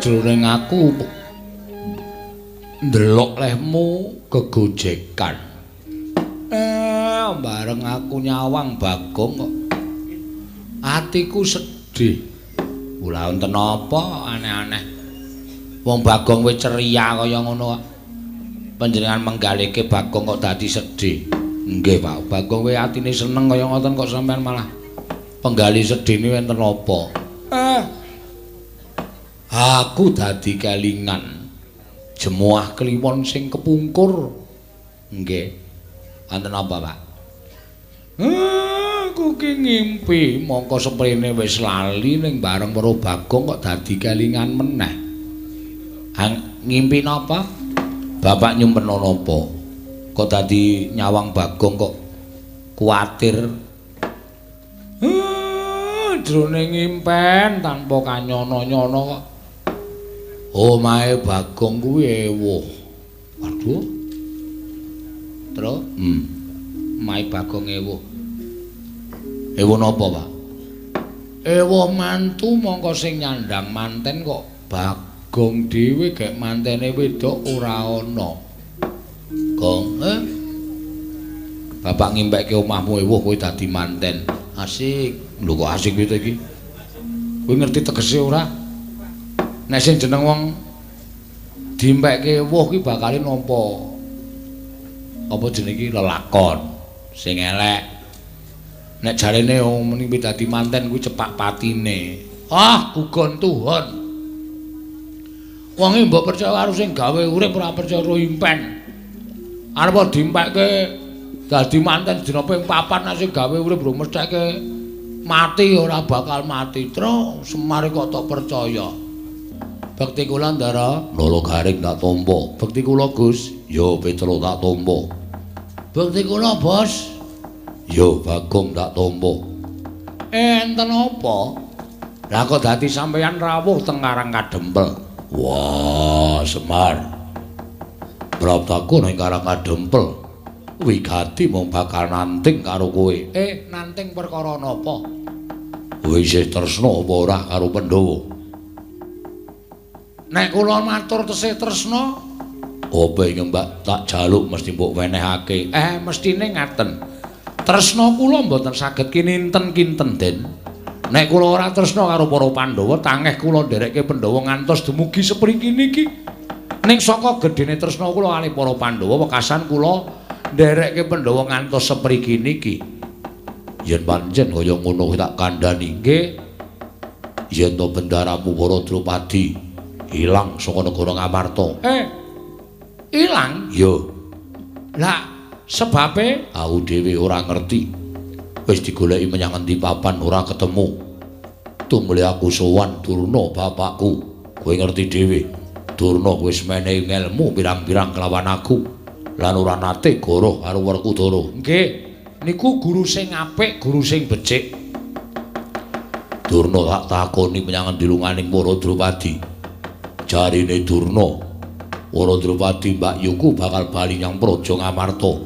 Jroning aku ndelok lehmu kegojekan. Bareng aku nyawang Bagong kok atiku sedih. Mula wonten apa aneh-aneh. Wong Bagong wis ceria kaya ngono kok. Panjenengan menggalike Bagong kok dadi sedih. Nggih, Pak. Bagong kuwi atine seneng kaya ngoten kok sampean malah penggali sedine wonten apa? Aku dadi kelingan jemuah kliwon sing kepungkur. Nggih. Wonten apa, Pak? Aku ki ngimpi mongko seprene wis lali ning bareng karo Bagong kok dadi kelingan meneh. Ngimpi napa? Bapak nyimpen napa? Kok dadi nyawang Bagong kok kuwatir? Jroning ngimpen tanpa kanyono-nyono kok. Omahe Bagong kuwi ewuh. Waduh. Terus? Omahe Bagong ewuh. Ewuh napa, Pak? Ewuh mantu mongko sing nyandang manten kok Bagong dhewe gek mantene wedok ora ana. Gong, Bapak ngimpekke omahmu ewuh kowe dadi manten. Asik. Lho kok asik piye iki? Kowe ngerti tegese ora? Nek sing jeneng wong diimpekke ewuh ki bakale nampa apa jenenge iki lelakon sing elek. Nek jarene muni dadi manten kuwi cepak patine. Gugon Tuhan. Wong mbok percaya karo sing gawe urip ora percaya karo impen. Arep diimpekke dadi manten dina ping 4 nek sing gawe urip bro mestheke mati ora bakal mati. Tro Semar kok tak percaya. Bekti kula Ndara, loro garing tak tampa. Bekti kula Gus, ya Petro tak tampa. Bekti kula Bos, ya Bagong tak tampa. Enten apa? Lah kok dadi sampeyan rawuh teng Karang Kadempel? Wah, Semar. Praptaku ning Karang Kadempel. Wigati mung bakal nanting karo kowe. Nanting perkara napa? Kowe isih tresna apa ora karo Pandhawa? Nek kula matur tesih tresna, apa ing Mbak tak jaluk mesti mbok wenehake. Mestine ngaten. Tresna kula mboten saged kinten-kinten, Den. Nek kula ora tresna karo para Pandhawa, tangeh kula nderekke Pandhawa ngantos dumugi sepriki niki. Ning saka gedene tresna kula kali para Pandhawa, wekasan kula nderekke Pandhawa ngantos sepriki niki. Yen pancen kaya ngono tak kandhani, nggih. Yen to bendaramu para Drupadi ilang saka negara Ngamarta. Ilang? Yo. Lah sebabe aku dhewe ora ngerti. Wis digoleki menyang endi papan ora ketemu. Tumuli aku sowan Durna bapakku. Kowe ngerti dhewe. Durna wis menehi ngelmu pirang-pirang kelawan aku. Lan ora nate goroh karo Werkudara. Nggih, niku guru sing apik, guru sing becik. Durna tak takoni menyang endi lunganing para Drupadi. Jarine Durna, para Drupadi Mbak Yuku bakal bali nyang Praja Ngamarta.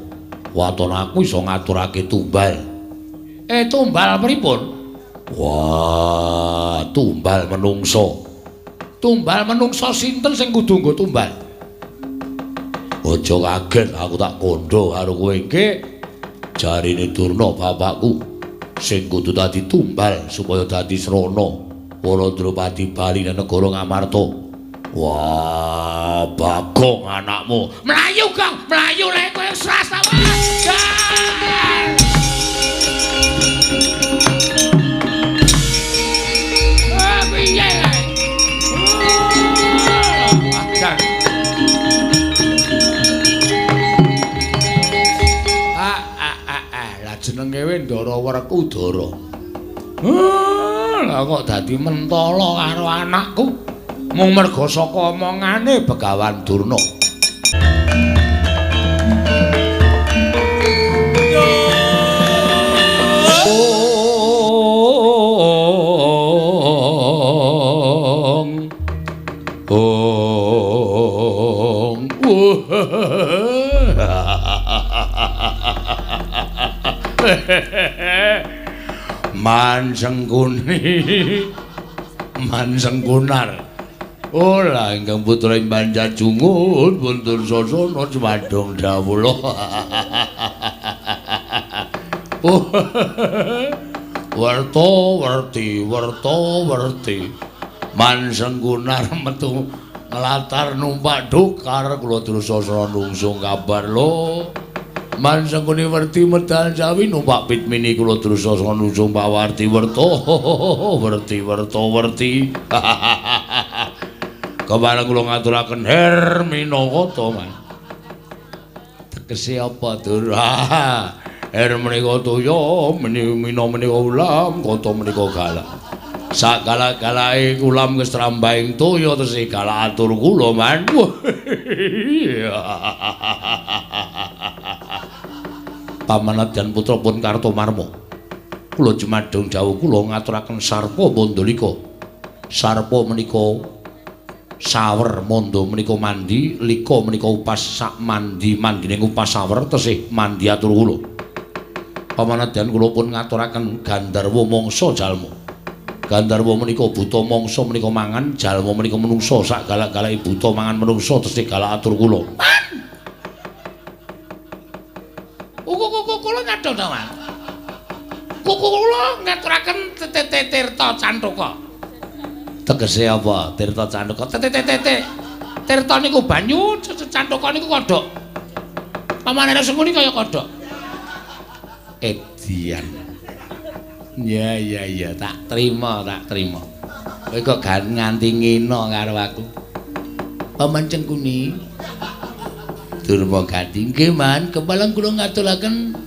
Waton aku iso ngaturake tumbal. Tumbal pripun? Wah, tumbal menungso. Tumbal menungso sinten sing kudu nggo tumbal? Aja kaget aku tak kandha karo kowe nggih. Jarine Durna bapakku sing kudu dadi tumbal supaya dadi srana para Drupadi bali nang negara Ngamarta. Wah, Bagong anakmu. Melayu, Kang. Melayu lek kowe srasa wae. Piye kae? Lah jenenge we Ndara Werkudara. Lah kok dadi mentala karo anakku? Mung merga saka omongane Begawan Durna. Manjengkuni Mansengkunar. Ola ingkang putra Imban Jajungut wonten sasana Cemadong Dawula. Werta-werti Mansengkunar metu nglatar numpak dokar kula terus sasana nungsung kabar lho. Mansengkuni werti medal jawi numpak pit mini kula terus sasana nungsung pawarti werti. Kebareng kula ngaturaken Herminakata man. Tegese apa Dur? Her menika toya mina menika ulam kata menika galak. Sak galak-galake ulam wis trambahing toya tesih galak atur kula man. Pamanadyan putra pun Kartomarma. Kula Cemadong Dawu kula ngaturaken sarpa mandalika. Sarpa menika sawer mondo menika mandi, lika menika upas sak mandine upas sawer tesih mandi atur kula. Pamanadyan kula pun ngaturaken Gandharwa mangsa jalma. Gandharwa menika buta mangsa menika mangan, jalma menika menungsa sak galak-galake buta mangan menungsa tesih galak atur kula. Kula nyadong ta, Mas. Kula ngaturaken Tirta Cantaka. Tegese apa? Tirta Cantaka. Tirta niku banyu, Cantaka niku kodhok. Pamane sengkuni kaya kodhok. Edian. Ya, tak trima. Kowe kok nganti ngina karo aku. Paman Cengkuni. Durma Gati. Nggih, Man, kepalang kula ngaturaken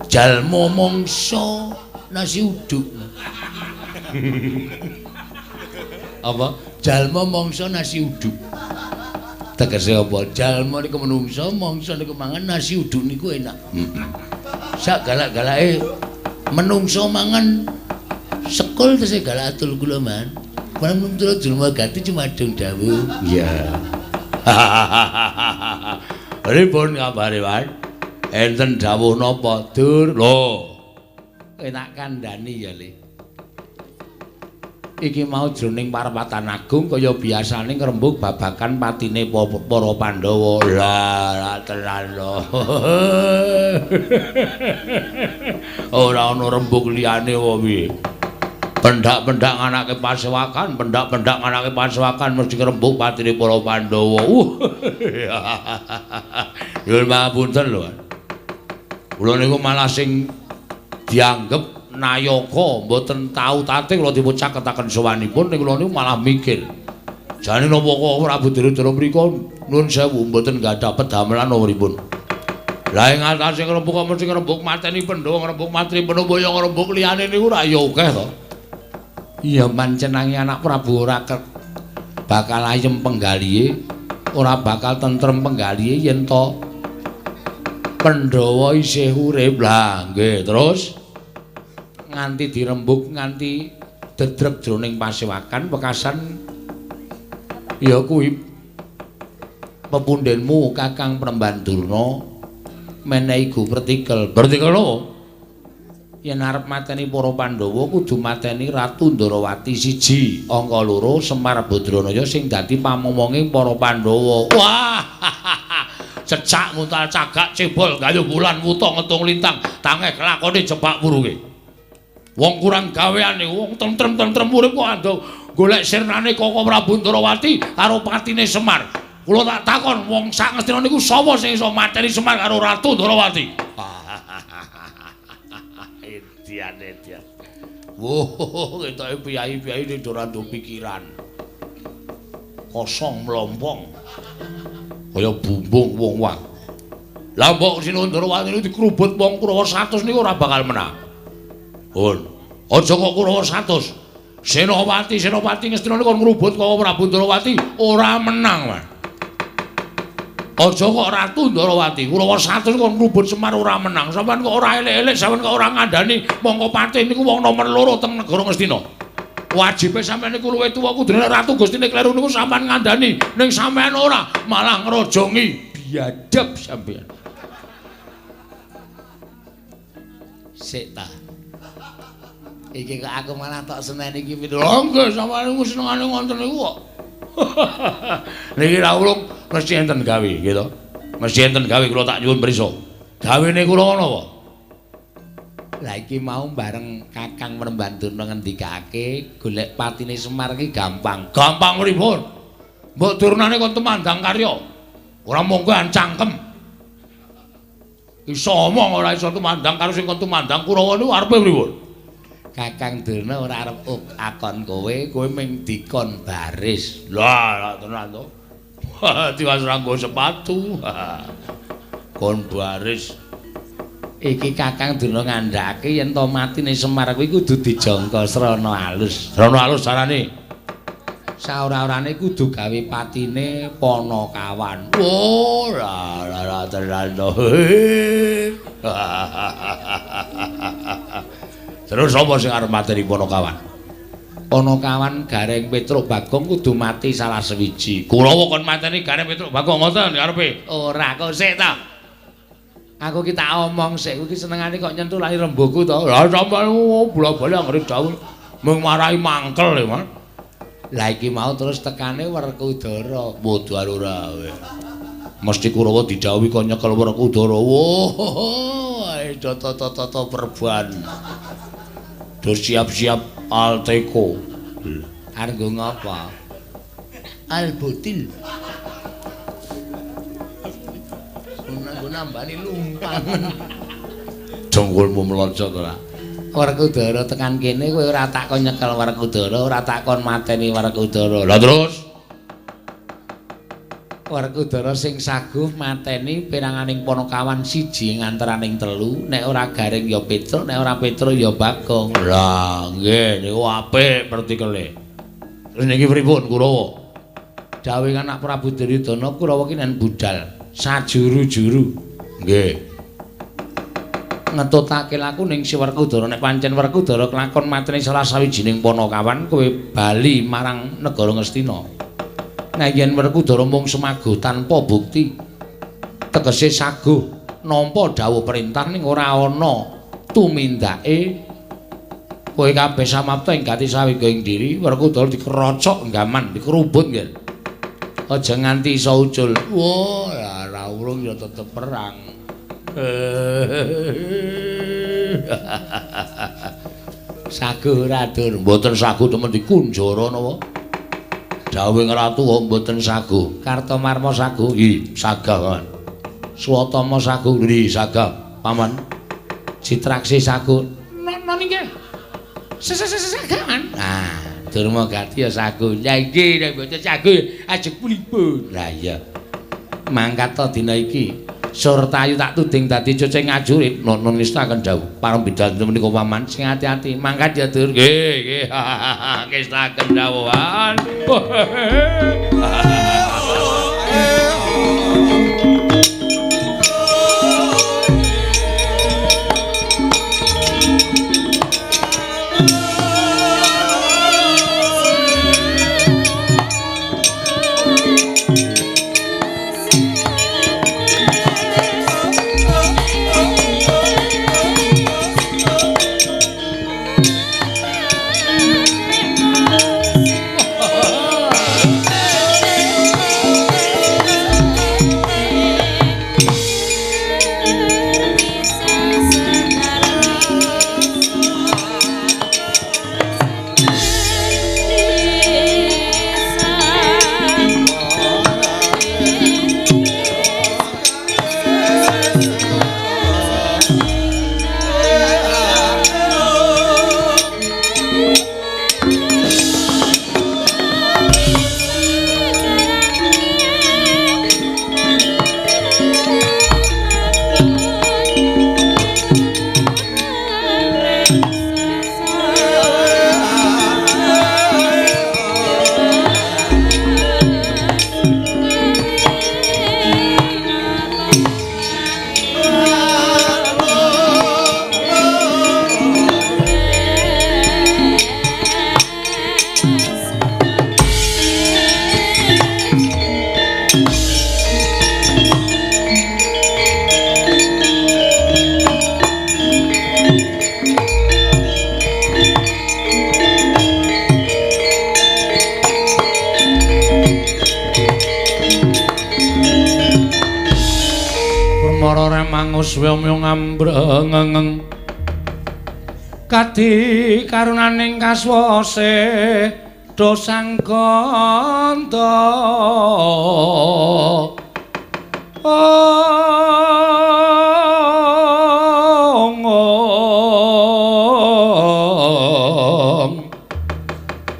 jalma mangsa nasi uduk. Apa? Jalma mangsa nasi uduk. Tegese apa? Jalma niku menungsa, mangsa niku mangan nasi uduk niku enak. Sak galak-galake menungsa mangan sekul tesih galak atul kula man. Paling menungsa Durma Gati Cemadong Dawu. Iya. Pripun kabare, Mas? Enten dawuh napa, Dur? Lho. Kowe tak kandhani ya, Le. Iki mau jroning parwatan agung kaya biasane ngrembug babagan patine para Pandhawa. Lah, tenan lho. Ora ana rembug liyane wae piye. Pendak-pendak nganake pasewakan mesti ngrembug patine para Pandhawa. Nyuwun pangapunten lho. Kula niku malah sing dianggep nayaka mboten tau tatih kula dipun caketaken sowanipun ning kula niku malah mikir. Jane napa kok Prabu Dirodara mriku nuwun sewu mboten gadah pedamelan napa pripun. Lah ing atase ngrembug kok mesti ngrembug mateni Pandhawa, ngrembug matri Pandhawa ya ngrembug liyane niku ra ya akeh to. Iya mancenangi anak Prabu ora bakal ayem penggalihe, ora bakal tentrem penggalihe yen to Pandhawa isih urip. Lah nggih, terus nganti dirembug nganti dedreg jroning pasewakan wekasan ya kuwi pepundhenmu Kakang Prembandurna menehi Gu Pertikel. Pertikel yen arep mateni para Pandhawa kudu mateni Ratu Ndarawati siji, angka loro Semar Badranaya sing dadi pamomonge para Pandhawa. Wah! Cecak nguntal cagak cebol gayuh wulan wuta ngetung lintang tangeh kelakone jebak wurunge. Wong kurang gaweane, wong tentrem-tentrem urip kok ando golek sirnane Koko Prabu Ndarawati karo patine Semar. Kula tak takon wong sak ngestina niku sapa sing iso mateni Semar karo Ratu Ndarawati? Edian. Woh, ketoke piyai-piyai ning ora nduk pikiran. Kosong mlompong. Kaya bumbung wong wah. Lah mbok Sinuhun Ndarawati niku dikrubut wong Kurawa 100 niku ora bakal menang. Pun, aja kok Kurawa 100. Senopati Ngastina niku ngrubut Koko Prabu Ndarawati ora menang, Mas. Aja kok Ratu Ndarawati, Kurawa 100 kok ngrubut Semar ora menang. Sampeyan kok ora elek-elek, sampeyan kok ora ngandani mongko patih niku wong nomor 2 teng negara Ngastina. Wajibe sampeyan niku luwih tuwa kudune Ratu Gustine kleru niku sampeyan ngandani, ning sampeyan ora, malah ngrojongi. Biadab sampeyan. Sik ta. Iki kok aku malah tok seneni iki pindho. Lha nggih sampeyan ku senengane wonten niku kok. Niki rawuh mesti enten gawe gitu. Mesti enten gawe kula tak nyuwun prisa. Gawene kula ngono apa? Lah iki mau bareng Kakang Mrembanduna ngendikake golek patine Semar iki gampang. Gampang pripun? Mbok turunane kon temandang karya. Ora mungkin cangkem. Iso omong ora iso tumandang karo sing kon tumandang Kurawa niku arepe pripun? Kakang Durna ora arep akon kowe mung dikon baris. Lah tenan to. Tiwas ora nggo sepatu. Kon baris. Iki Kakang Durna ngandhake yen to matine Semar kuwi kudu dijangka srana alus. Srana alus carane. Saora-orane kudu gawe patine Panakawan. Oh, la tenan to. Terus sapa sing arep mateni Panakawan? Panakawan Gareng Petruk Bagong kudu mati salah sewiji. Kurawa kon mateni Gareng Petruk Bagong ngoten arepe. Ora kok sik ta. Aku ki tak omong sik kuwi senengane kok nyentuh lahir rembuku to. Lah sampeyan bola-bola anggere dawuh mung marahi mangkel ya, Mas. Lah iki mau terus tekane Werkudara. Modal ora kowe. Mesti Kurawa didhawuhi kok nyekel Werkudara. Woh, toto perban. Dur siap-siap Alteko. Arep ngapa? Albutil. Gue nambani lumpang. Jonggolmu melonjok ora. Werkudara tekan kene kowe ora takon nyekel Werkudara, ora takon mateni Werkudara. Lah terus Werkudara sing saguh mateni piranganing Panakawan siji ing antaraning telu, nek ora Gareng ya Petruk, nek ora Petruk ya Bagong. Lah nggih niku apik pertikele. Terus niki pripun Kurawa? Dawuh anak Prabu Duryudana Kurawa ki nen budal sajuru-juru. Nggih. Ngetutake laku ning si Werkudara nek pancen Werkudara kelakon mateni salah sawijining Panakawan kowe bali marang negara Ngastina. Nah yen Werkudara mung semaguh tanpa bukti tegese saguh nampa dawuh perintah ning ora ana tumindake kowe kabeh samapta ing gati sawiga ing diri Werkudara dikerocok gaman dikerubut nggih. Aja nganti iso ucul. Wah, ora urung ya tetep perang. Saguh Radur mboten saguh temen dikunjara napa? Dawuh Ratu kok mboten saguh. Kartomarma saguh, nggih, sagah, Paman. Swatama saguh, nggih, sagah, Paman. Citraksi saguh. Nona nggih. Sagah, Man. Nah, Durmagati ya saguh. Ya nggih, nek mboten saguh ajeng pulipun. Lah iya. Mangkat to dina iki. Surtayu tak tuding dadi cocing ngajurit. Nun Wisnu akan dawuh. Parambidan menika Paman sing ati-ati. Mangkat ya Dur. Nggih, nggih. Kestaken dawuhan. para remangus wyomyong ambrengeng kadi karunaning kaswase dosang kanda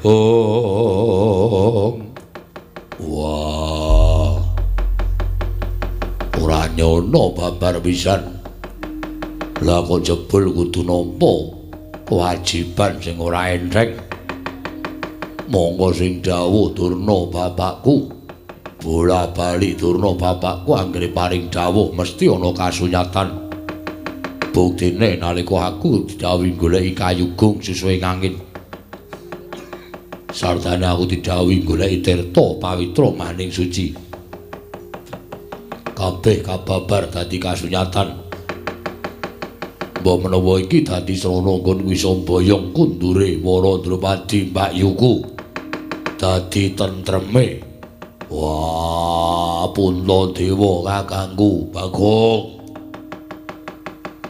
wah ora nyono babar pisan lah kok jebul kudu nampa kewajiban sing ora enteng monggo sing dawuh Durna bapakku bola bali Durna bapakku anggere paring dawuh mesti ana kasunyatan buktine nalika aku didhawuhi goleki kayugung sesuai angin sartane aku didhawuhi goleki tirta pawitra maning suci kabeh kababar dadi kasunyatan mbok menawa iki dadi srana nggon Wisombayong kundure Wara Drupadi Mbak Yuku dadi tentreme wah punta dewa kakangku Bagong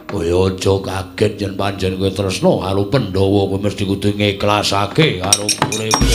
kowe aja kaget yen pancen kowe tresna karo Pandhawa kowe mesti kudu ngiklasake karo uripmu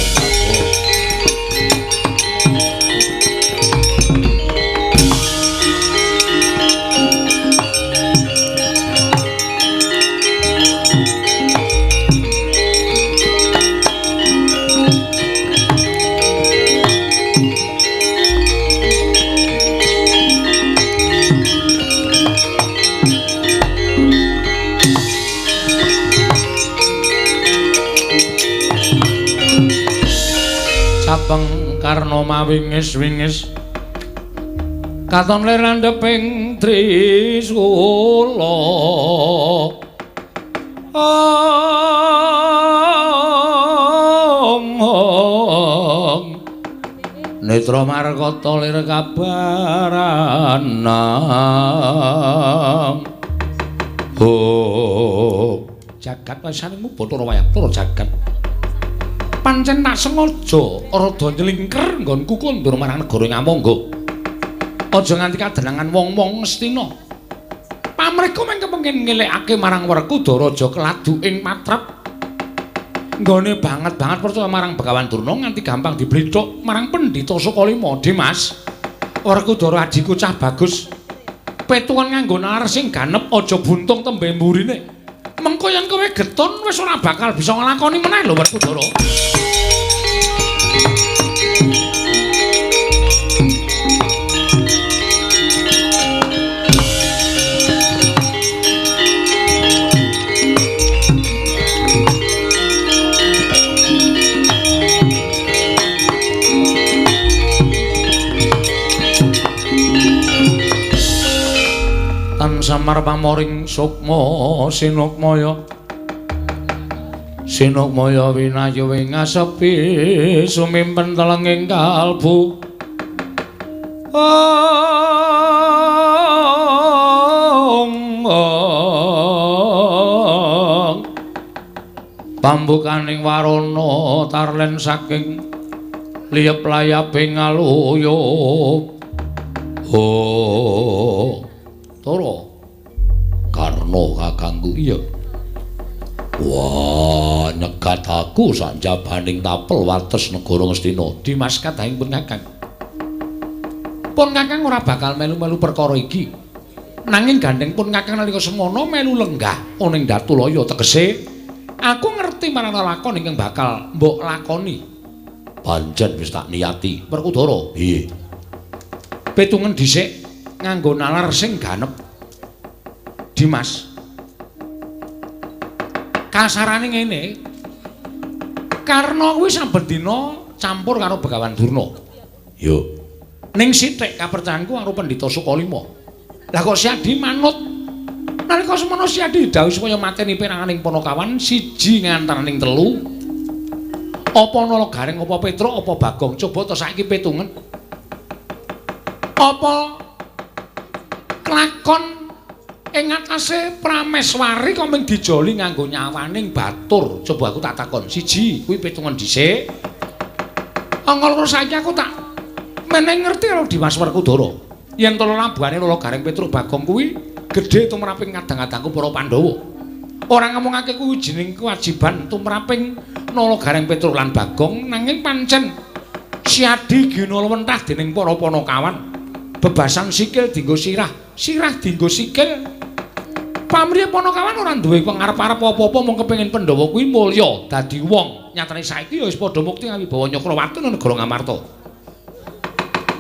Sapeng karna mawingis-wingis katon lerandheping Trisula netra markata lir kabaranang jagat wasanmu Bathara Wayapura jagat pancen tak sengaja rada nyelingker nggonku kondur marang negara Ngamangga aja nganti kadenangan wong-wong Ngastina pamreka mengko pengin ngelekake marang Werkudara Raja keladu ing matrap nggone banget percaya marang Begawan Durna nganti gampang diblethuk marang Pendhita Sukalima Dimas Werkudara adhiku cah bagus petuan nganggo nalar sing ganep aja buntung tembe mburine mengko yen kowe getun wis ora bakal bisa nglakoni meneh lho Werkudara. Tan samar pamoring sukma Sinukmaya winayu ing ngasepi sumimpen telenging kalbu pambukaning warana tarlen saking liyep layaping aluyup Tara karna kakangku iya wah nyegat aku sanjabaning tapel wates negara Ngastina Dimas kadhahing pun kakang ora bakal melu-melu perkara iki nanging gandeng pun kakang nalika semono melu lenggah ana ing Datulaya tegese aku ngerti marang lakon ingkang bakal mbok lakoni pancen wis tak niyati Werkudara piye petungen dhisik nganggo nalar sing ganep Dimas kasarane ngene karna kuwi saben dina campur karo Begawan Durna yo ning sithik kapercayanku karo Pendhita Sukalima lah kok Siadi manut nalika semono Siadi didhawuhi supaya mateni peranganing Panakawan siji ngantaraning telu apa Nalagaring apa Petruk apa Bagong coba to saiki petungen apa kelakon ing atase Prameswari kok mung dijoli nganggo nyawaning batur coba aku tak takon siji kuwi petungan dhisik angka loro saiki aku tak meneh ngerti karo Dimas Werkudara yen to labuhane Lala Gareng Petruk Bagong kuwi gedhe tumraping kadang-kadangku para Pandhawa. Ora ngomongake kuwi jining kewajiban tumraping Lala Gareng Petruk lan Bagong nanging pancen siadi ginulwentah dening para Panakawan. Bebasan sikil dienggo sirah, sirah dienggo sikil. Pamrih Panakawan ora duwe pangarep-arep apa-apa mung kepengin Pandhawa kuwi mulya dadi wong. Nyatane saiki ya wis padha mukti ngawibawa Nyakrawati ing negara Ngamarta.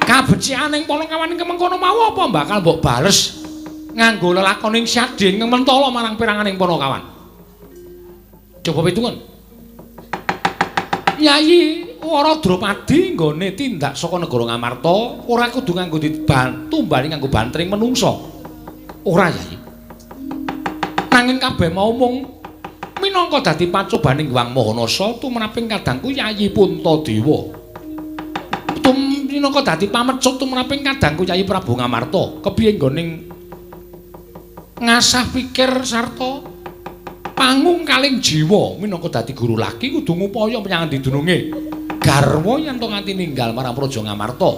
Kabecianing Panakawan ing mengkono mau apa bakal mbok bales nganggo lelakoning Syadin Mentala marang piranganing Panakawan. Coba pitungan. Nyai Waradropadi nggone tindak saka negara Ngamarta ora kudu nganggo dibantu bali nganggo bantring menungsa. Ora Yai. Nanging kabeh mau mung minangka dadi pacobaning Wang Mahanasa tumraping kadangku Yayi Puntadewa. Minangka dadi pamecut tumraping kadangku Yayi Prabu Ngamarta kepiye nggoning ngasah pikir sarta pangung kaling jiwa minangka dadi guru laki kudu ngupaya menyang didununge garwa yen to nganti ninggal marang Praja Ngamarta.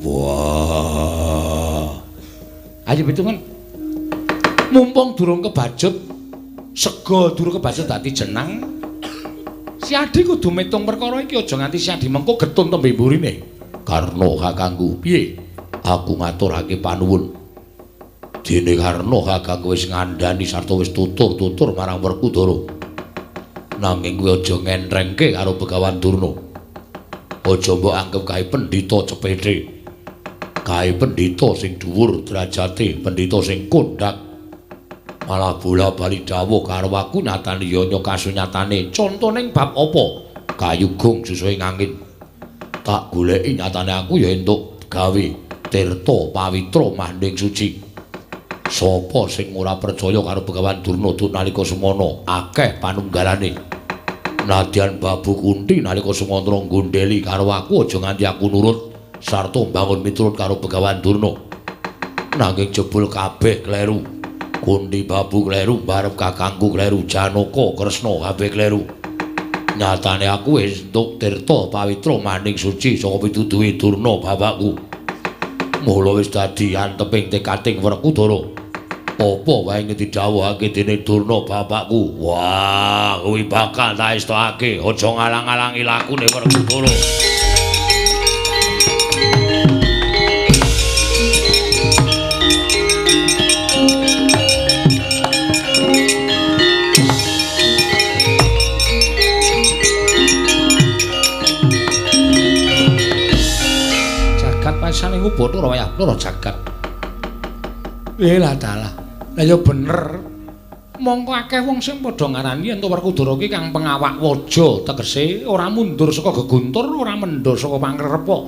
Wah. Ayo pitungan. Mumpung durung kebajut sega durung kebajut dadi jenang si Adi kudu metung perkara iki aja nganti si Adi mengko getun tembe mburine. Karna kakangku, piye? Aku ngaturake panuwun. Dene karna kakangku wis ngandhani sarta wis tutur-tutur marang Werkudara. Nanging kuwi aja ngentrengke karo Begawan Durna. Aja mbok anggap kae pendhita cepethe. Kae pendhita sing dhuwur derajate, pendhita sing kondhak. Malah bola-bali dawuh karo aku nyatane ya kasunyatane contoning bab apa kayugung susuhing angin tak goleki nyatane aku ya entuk gawe tirta pawitra manding suci. Sapa sing ora percaya karo Begawan Durna nalika semana akeh panunggalane. Nadyan Babu Kunti nalika Sumantra nggondheli karo aku aja nganti aku nurut sarta mbangun miturut karo Begawan Durna. Nanging jebul kabeh kleru. Kunti Babu kleru, barep kakangku kleru, Janaka Kresna kabeh kleru. Nyatane aku wis entuk tirta pawitra maning suci saka pituduhe Durna bapakku. Mula wis dadi anteping tekating Werkudara. Apa wae ing didhawuhake dening Durna bapakku. Wah, kuwi bakal tak estokake, aja ngalang-alangi lakune Werkudara. Saning uboto ora wayah lara jagat. Lah dalah. Lah ya bener. Mongko akeh wong sing padha ngarani yen Werkudara ki kang pengawak waja, tegese ora mundur saka geguntur, ora mendho saka pangrepa.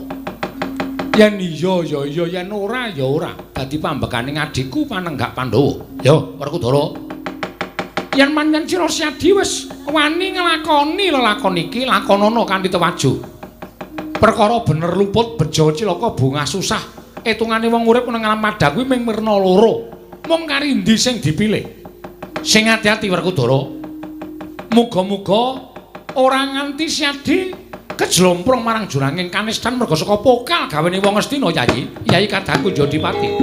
Yen iya ya iya, yen ora ya ora. Dadi pambekaning adikku panenggak Pandhawa. Ya Werkudara. Yen manjen sira Syadi wis wani nglakoni lelakon iki, lakonana kanthi tewajuh. Perkara bener luput bejo cilaka bungah susah. Etungane wong urip nang alam madha kuwi mung mirna loro. Mung karindi sing dipilih. Sing ati-ati Werkudara. Muga-muga ora nganti Syadi kejlomprong marang juranging kanistan merga saka pokal gawene wong Astina Yayi. Yayi kadangku Jodipati.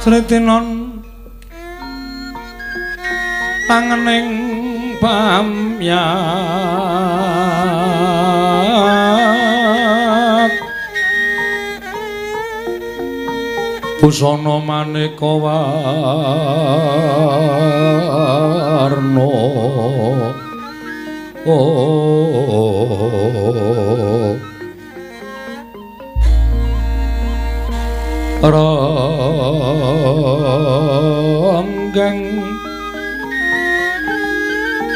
Tritinon tangening pamyat busana maneka warna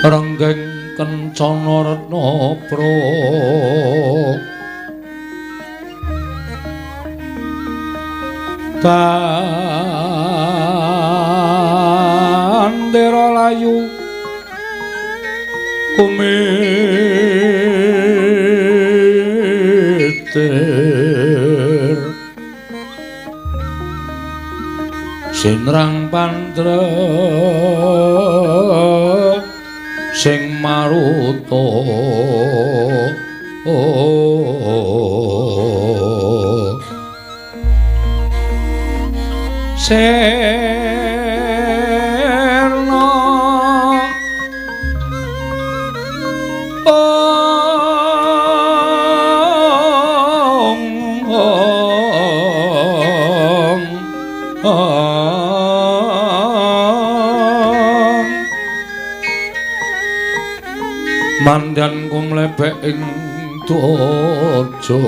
renggeng kencana retna pra bandera layu kumeter sinrang pandra sing maruta serna mandan kumlebek ing dojo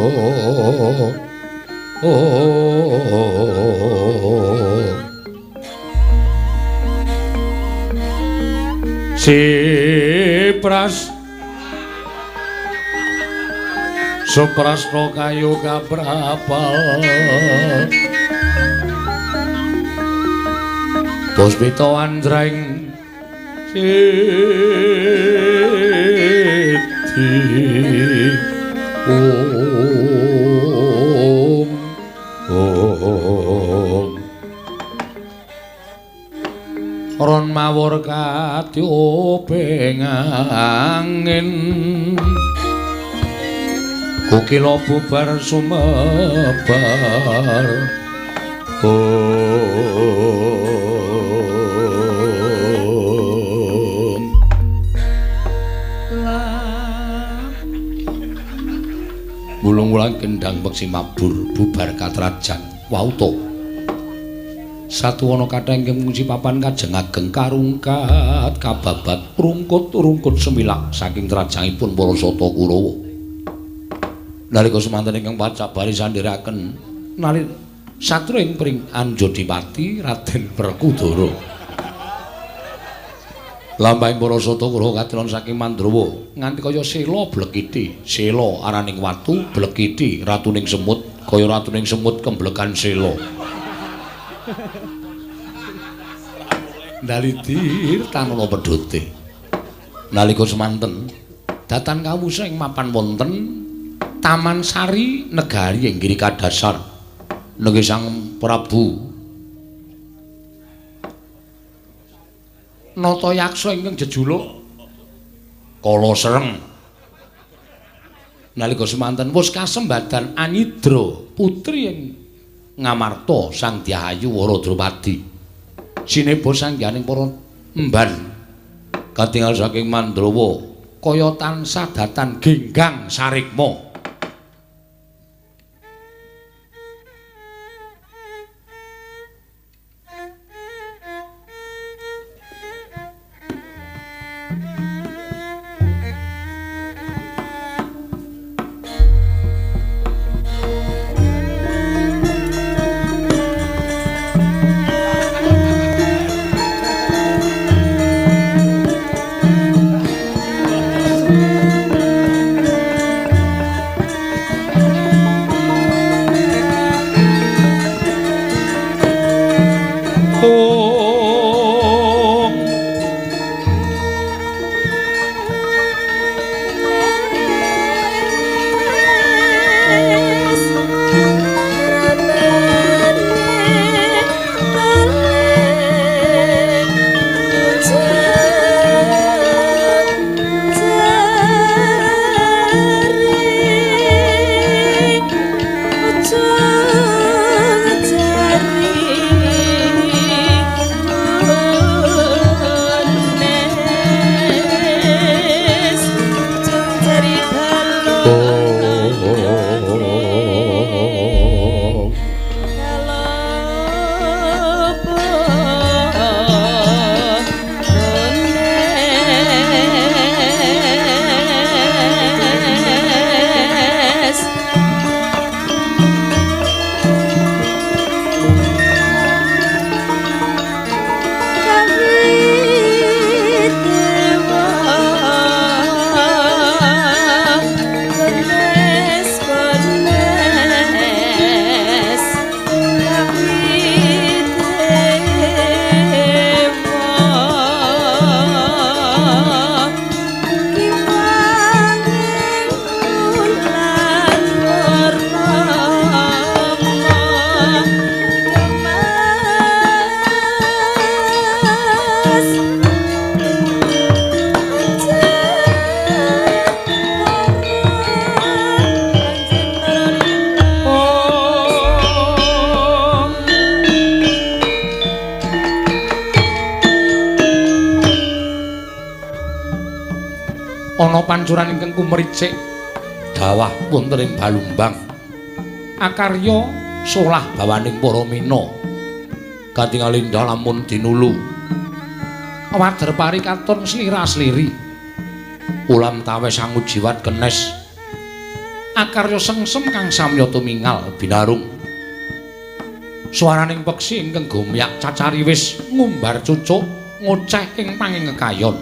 Suprasna kayu kaprapal Puspita anjreng Siti Om Ron mawur katyuping angin Kukila bubar sumebar Bulung-wulang kendang beksi mabur bubar katrajan wauto Satuwana kathah ingkang ngunci papan kajeng ageng karungkat kababat rungkut-rungkut semilak saking trajangipun para sata Kurawa nalika semanten ingkang pacak bali sandhiraken nalika satring pring Anjodipati Raden Werkudara lampahing para sata Kurawa katelon saking Mandrawa nganti kaya sela blekiti sela araning watu blekiti ratuning semut kaya ratuning semut kemblekan sela Dalidir tanana pedhote nalika semanten datan kawusa ing mapan wonten Taman Sari Negari inggih kadasar nggih Sang Prabu Natayaksa ingkang jejuluk Kala Sereng nalika semanten wus kasembadan Anyidra putri ing Ngamarta Sang Dyahayu Waradrawadi sineba sanggihaning para emban katingal saking Mandrawa kaya tansah datan genggang sarikma ana pancuran ingkang kumricik dawah wonten ing Balumbang akarya solah bawaning para mina katingal indah lamun dinulu wader pari katon slira-sliri ulam tawes sangu jiwat kenes akarya sengsem kang samya tumingal binarung swaraning peksi ingkang gumyak cacari wis ngumbar cucuk ngoceh ing panging kekayon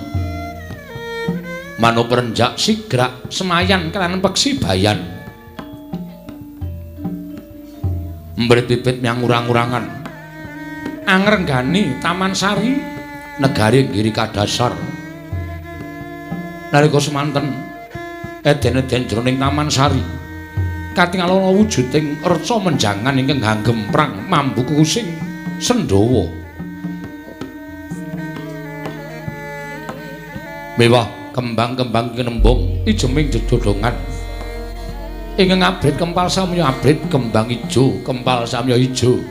mano perenjak sigrak semayan kelanan peksi bayan mbrit-bibit miang-urang-urangan angrenggani Taman Sari negari Giri Kadasar nalika semanten eden-eden jroning Taman Sari katingal ana wujuding reca menjangan ingkang nggemprang mambu kusing Sendhawa mewah kembang-kembang kinembung ijeming dedodongan ingkang abrit kempal samya abrit kembang ijo kempal samya ijo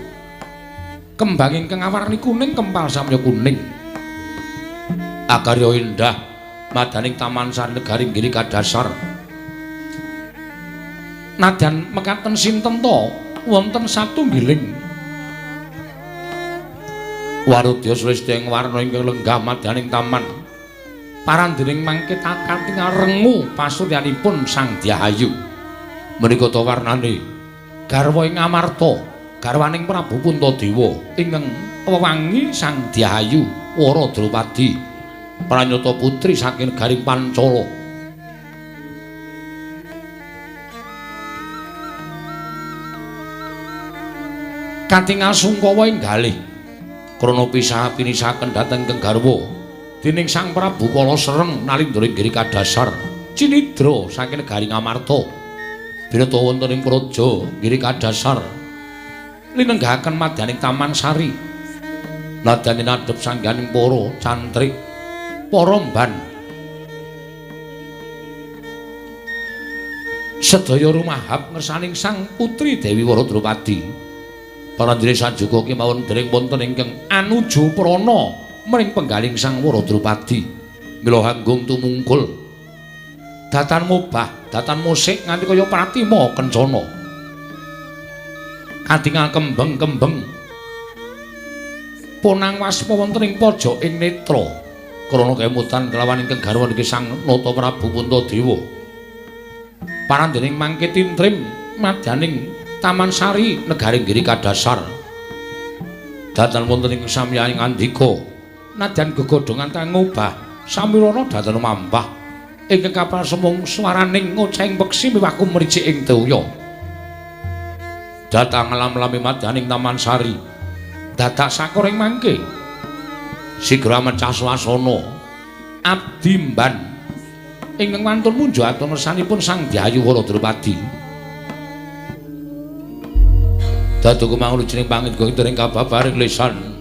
kembang ingkang awarni kuning kempal samya kuning akarya indah madaning Taman Sari negari Giri Kadasar nadyan mekaten sinten to wonten satunggiling warudya sresti ing warna ingkang lenggah madaning taman parandening mangke katingal rengu pasuryanipun Sang Dyahayu menika to warnane garwa ing Amarta garwaning Prabu Puntadewa ingkang wewangi Sang Dyahayu Wara Drupadi pranyata putri saking negaring Pancala katingal sungkawa enggalih krana pisah pinisaken dhateng keng garwa dening Sang Prabu Kala Sereng nalindra Giri Kadasar cinidra saking negaring Amarta bineta wonten ing praja Giri Kadasar linenggahaken madyaning Taman Sari nadyan nadhep sangganing para cantrik para mban sedaya rumahap ngersaning Sang Putri Dewi Wara Drupadi paranjene sanjuga kemawon dereng wonten ingkang anuju prana mring penggaling Sang Wara Drupadi mila hanggung tumungkul datan mobah datan musik nganti kaya pratima kencana katingal kembeng-kembeng punang waspa wonten ing pojoking netra krana kemutan kelawan ingkang garwa niki Sang Nata Prabu Puntadewa parandening mangke tintrim madyaning Taman Sari negari Giri Kadasar datan wonten ing samyaning andika nadyan gegodhongan kang ngubah samirana datan mampah ingkang kapal semung swaraning ngocehing peksi miwah kumricik ing daya datang lam-lami madyaning Taman Sari dadak sakoring mangke sigra mecah swasana abdi mban ingkang wantun munjo atur ngersanipun Sang Dyahayu Wara Drupadi dados kumangun jeneng pangit kang ing kababaring lisan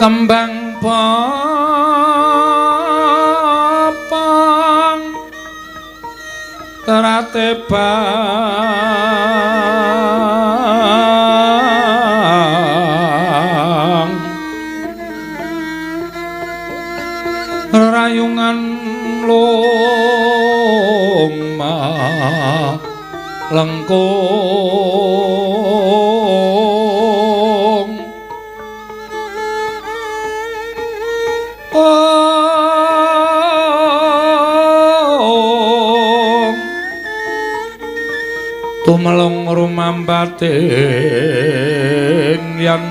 kembang popong teratebang rayungan loma lengkung tumelung rumambating yen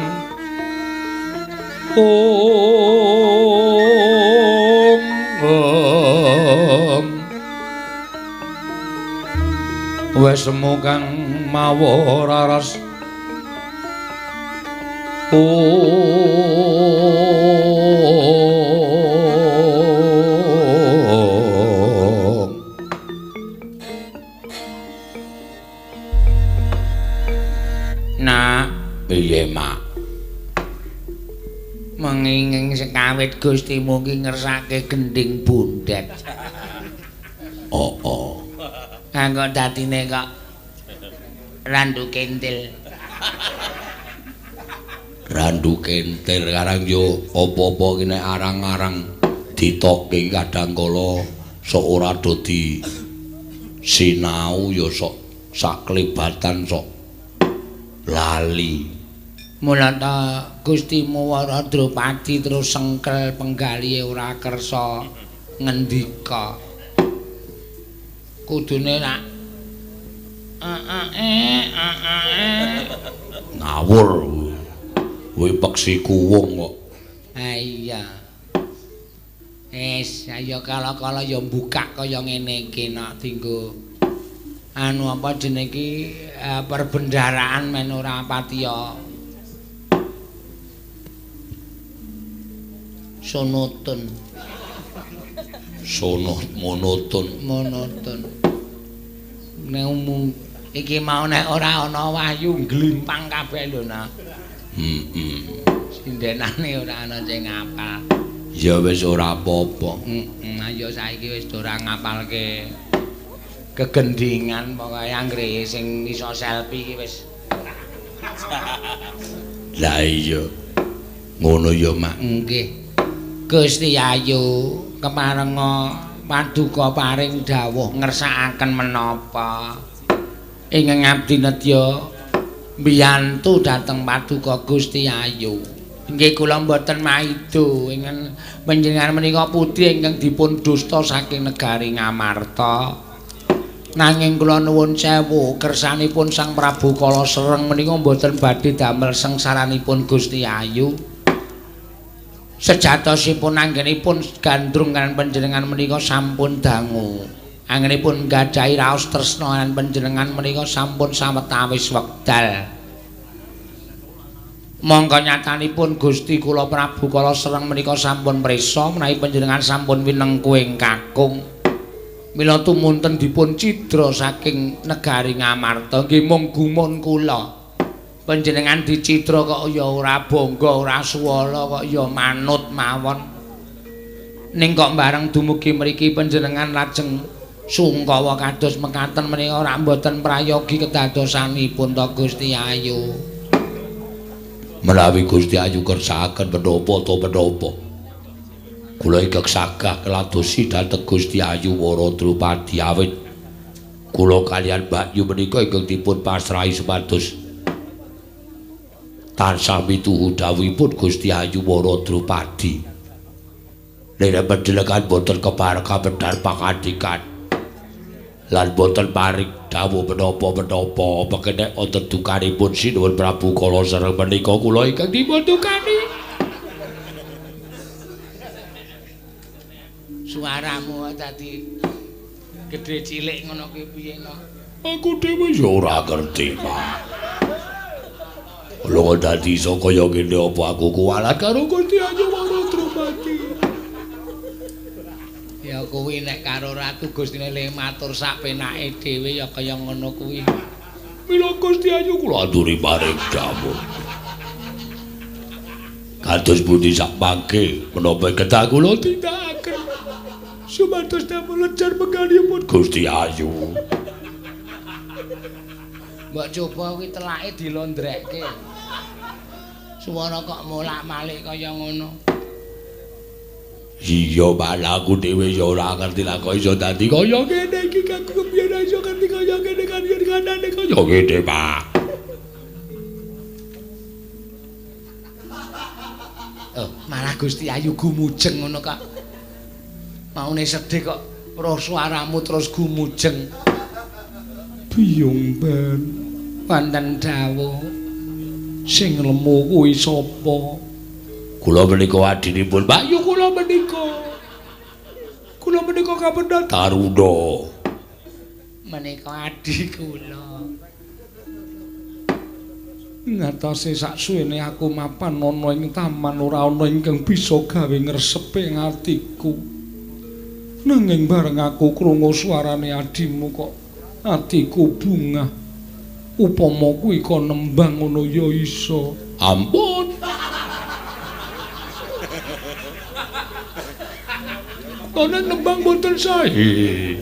wis semu kang mawa raras nah piye mak menginging sekawit Gustimu ki ngersake gending bundet kok datine kok randu kentil karang yo apa-apa ki nek arang-arang ditokke kadang kala sok ora dadi sinau yo sok saklebatan sok lali mula ta Gustimu Waradrupadi terus sengkel penggalihe ora kersa ngendika kudune nak ngawur kuwi peksi kuwung kok ha iya ayo kala-kala ya mbukak kaya ngene iki nak dienggo anu apa jenenge iki perbendaraan men ora patiya monoton nek umum iki mau nek ora ana wahyu glimpang kabeh lho nah sindenane ora ana sing ngapal ya wis ora apa-apa ayo saiki wis ora ngapalke kegendingan pokoke anggere sing iso selfie iki wis lah iya ngono ya mak nggih Gusti Ayu kemarenga paduka paring dawuh ngersakaken menapa ingkang abdi nedya mbiyantu dhateng paduka Gusti Ayu nggih kula mboten maido ingkang panjenengan menika putri ingkang dipun dusta saking negari Ngamarta nanging kula nuwun sewu kersanipun Sang Prabu Kala Sereng menika mboten badhe damel sengsaranipun Gusti Ayu sejatosipun anggenipun gandrung kan panjenengan menika sampun dangu anggenipun gadhahi raos tresna lan panjenengan menika sampun sawetawis wekdal monggo nyatanipun Gusti kula Prabu Kala Sereng menika sampun prisa menawi panjenengan sampun winengkuing kakung mila tumunten dipun cidra saking negari Ngamarta nggih mung gumun kula panjenengan dicidra kok ya ora bangga ora suwala kok ya manut mawon ning kok bareng dumugi mriki panjenengan lajeng sungkawa kados mekaten menika ora mboten prayogi kedadosanipun to Gusti Ayu menawi Gusti Ayu kersakaken menapa to menapa kula ingkang sagah keladosi dhateng Gusti Ayu Waradrupadi awit kula kaliyan Mbak Yu menika ingkang dipun pasrahi supados tansah mituhu dawuhipun Gusti Ayu Waradrupadi. Nek panjenengan boten kepareng kapedhar pangandikan lan boten paring dawuh menapa-menapa pekene wonten dukanipun Sinuwun Prabu Kala Sereng menika kula ingkang dipun dukani. Suaramu dadi gedhe cilik ngono kuwi piye no? Aku dhewe ya ora ngerti, Pak. Lho dadi iso kaya ngene apa aku kuwalat karo Gusti Ayu Waradrupadi. Ya kuwi nek karo Ratu Gustine le matur sak penake dhewe ya kaya ngono kuwi. Mila Gusti Ayu kula aturi paring dawuh. Kados pundi sak mangke menapa kedah kula tindakaken. Sumados damel lejar penggalipun Gusti Ayu. Mbok coba kuwi telake dilondrekke. Suara kok molak-malik kaya ngono. Iya, malah aku dhewe ya ora ngerti lah kok iso dadi kaya ngene iki aku kepiye iso ngerti kaya ngene kan yen kanane kaya ngene, Pak. Oh, malah Gusti Ayu gumujeng ngono kok. Maune sedih kok roh suaramu terus gumujeng. Biyung ben Wonten dawuh sing lemu kuwi sapa? Kula menika adinipun Pak Yu kula menika. Kula menika kapendhet Taruna. Menika adi kula. Ngatose saksuwene aku mapan ana ing taman ora ana ingkang bisa gawe ngresepe atiku. Nanging bareng aku krungu suarane adimu kok atiku bungah. Upama kuwi kok nembang ngono ya iso. Ampun. Ana nembang boten sae.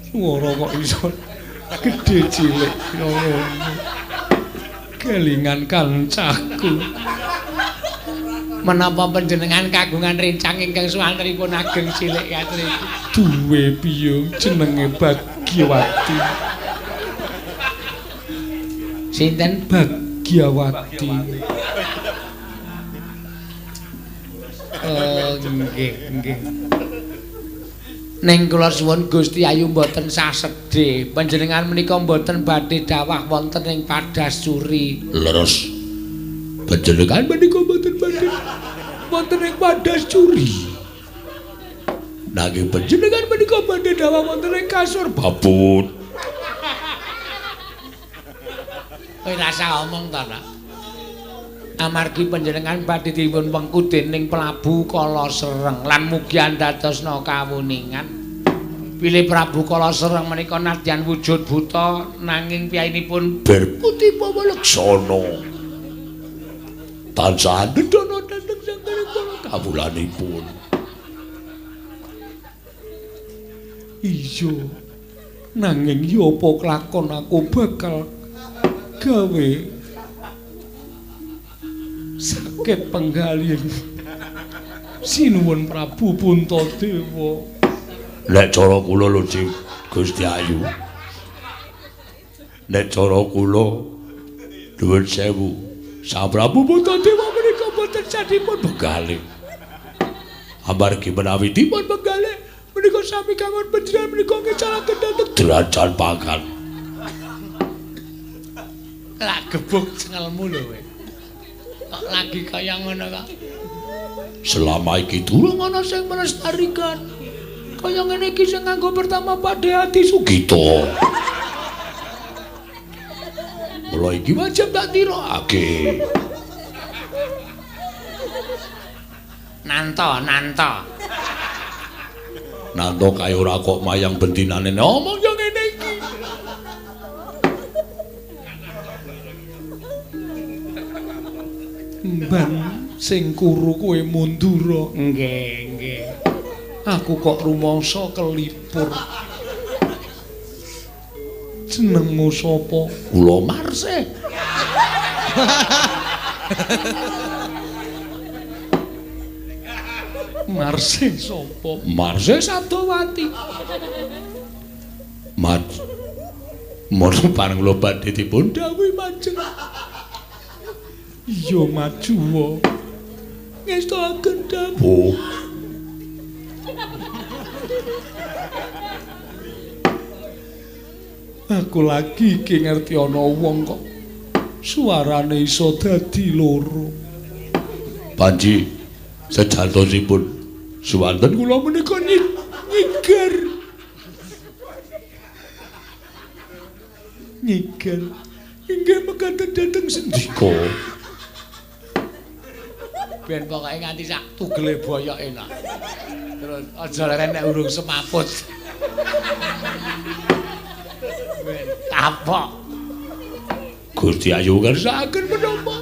Suara kok iso gedhe cilik ngono. Kelingan kancaku. Menapa panjenengan kagungan rencang ingkang suwantenipun ageng cilik katen iki? Duwe biyung jenenge Bagyawati. Sinten? Bagyawati. Oh, nggih. Ning kula suwun Gusti Ayu mboten sasedhe. Panjenengan menika mboten badhe dawah wonten ing Padasuri. Leres. Panjenengan menika mboten badhe wonten ing Padasuri. Nanging panjenengan menika badhe dawah wonten ing Kasur Babut. Kowe rasa omong ta, Nak? Amargi panjenengan badhe dipun wengku dening Prabu Kalasereng lan mugi andadosna kawuningan. Pilih Prabu Kalasereng menika nadyan wujud buta nanging piyayinipun berputih pawalaksana. Tansah ndedana dhateng sanggaripun kawulanipun. Iya. Nanging ya apa kelakon aku bakal gawe sakit penggalih sinuwun Prabu Puntadewa. Nek cara kula lho Gusti Ayu. Nek cara kula nuwun sewu. Sang Prabu Puntadewa menika boten sadipun penggalih. Amargi menawi dipun penggalih menika sami kawon panjenengan menika ngecalaken dhateng derajat pangkat. lak gebuk cengelmu lho kowe. Kok lagi kaya ngono kok. Selama iki durung ana sing melestarikan. Kaya ngene iki sing nganggo pertama Pakde Adi Sugito. Mula iki wajib tak tirokake. Nanto. Nanto kaya ora kok mayang bentinane omong yo ngene iki. Mban sing kuru kowe mundur. Nggih. Aku kok rumangsa kelipur. Jenengmu sapa? Kula Marse. Marse sapa? Marse Sabdawati. Mon bareng kula badhe dipun dawuhi manjeng. Iya maju wae. Ngestakaken dawuh. Aku lagi iki ngerti ana wong kok suarane iso dadi loro. Panji sejatosipun suwanten kula menika nyigar. Nyigar inggih mekaten dhateng sendika. Ben pokoke nganti sak tugele boyok enak. Terus aja leren nek urung semaput. Ben kapok. Gusti Ayu kersakaken menapa?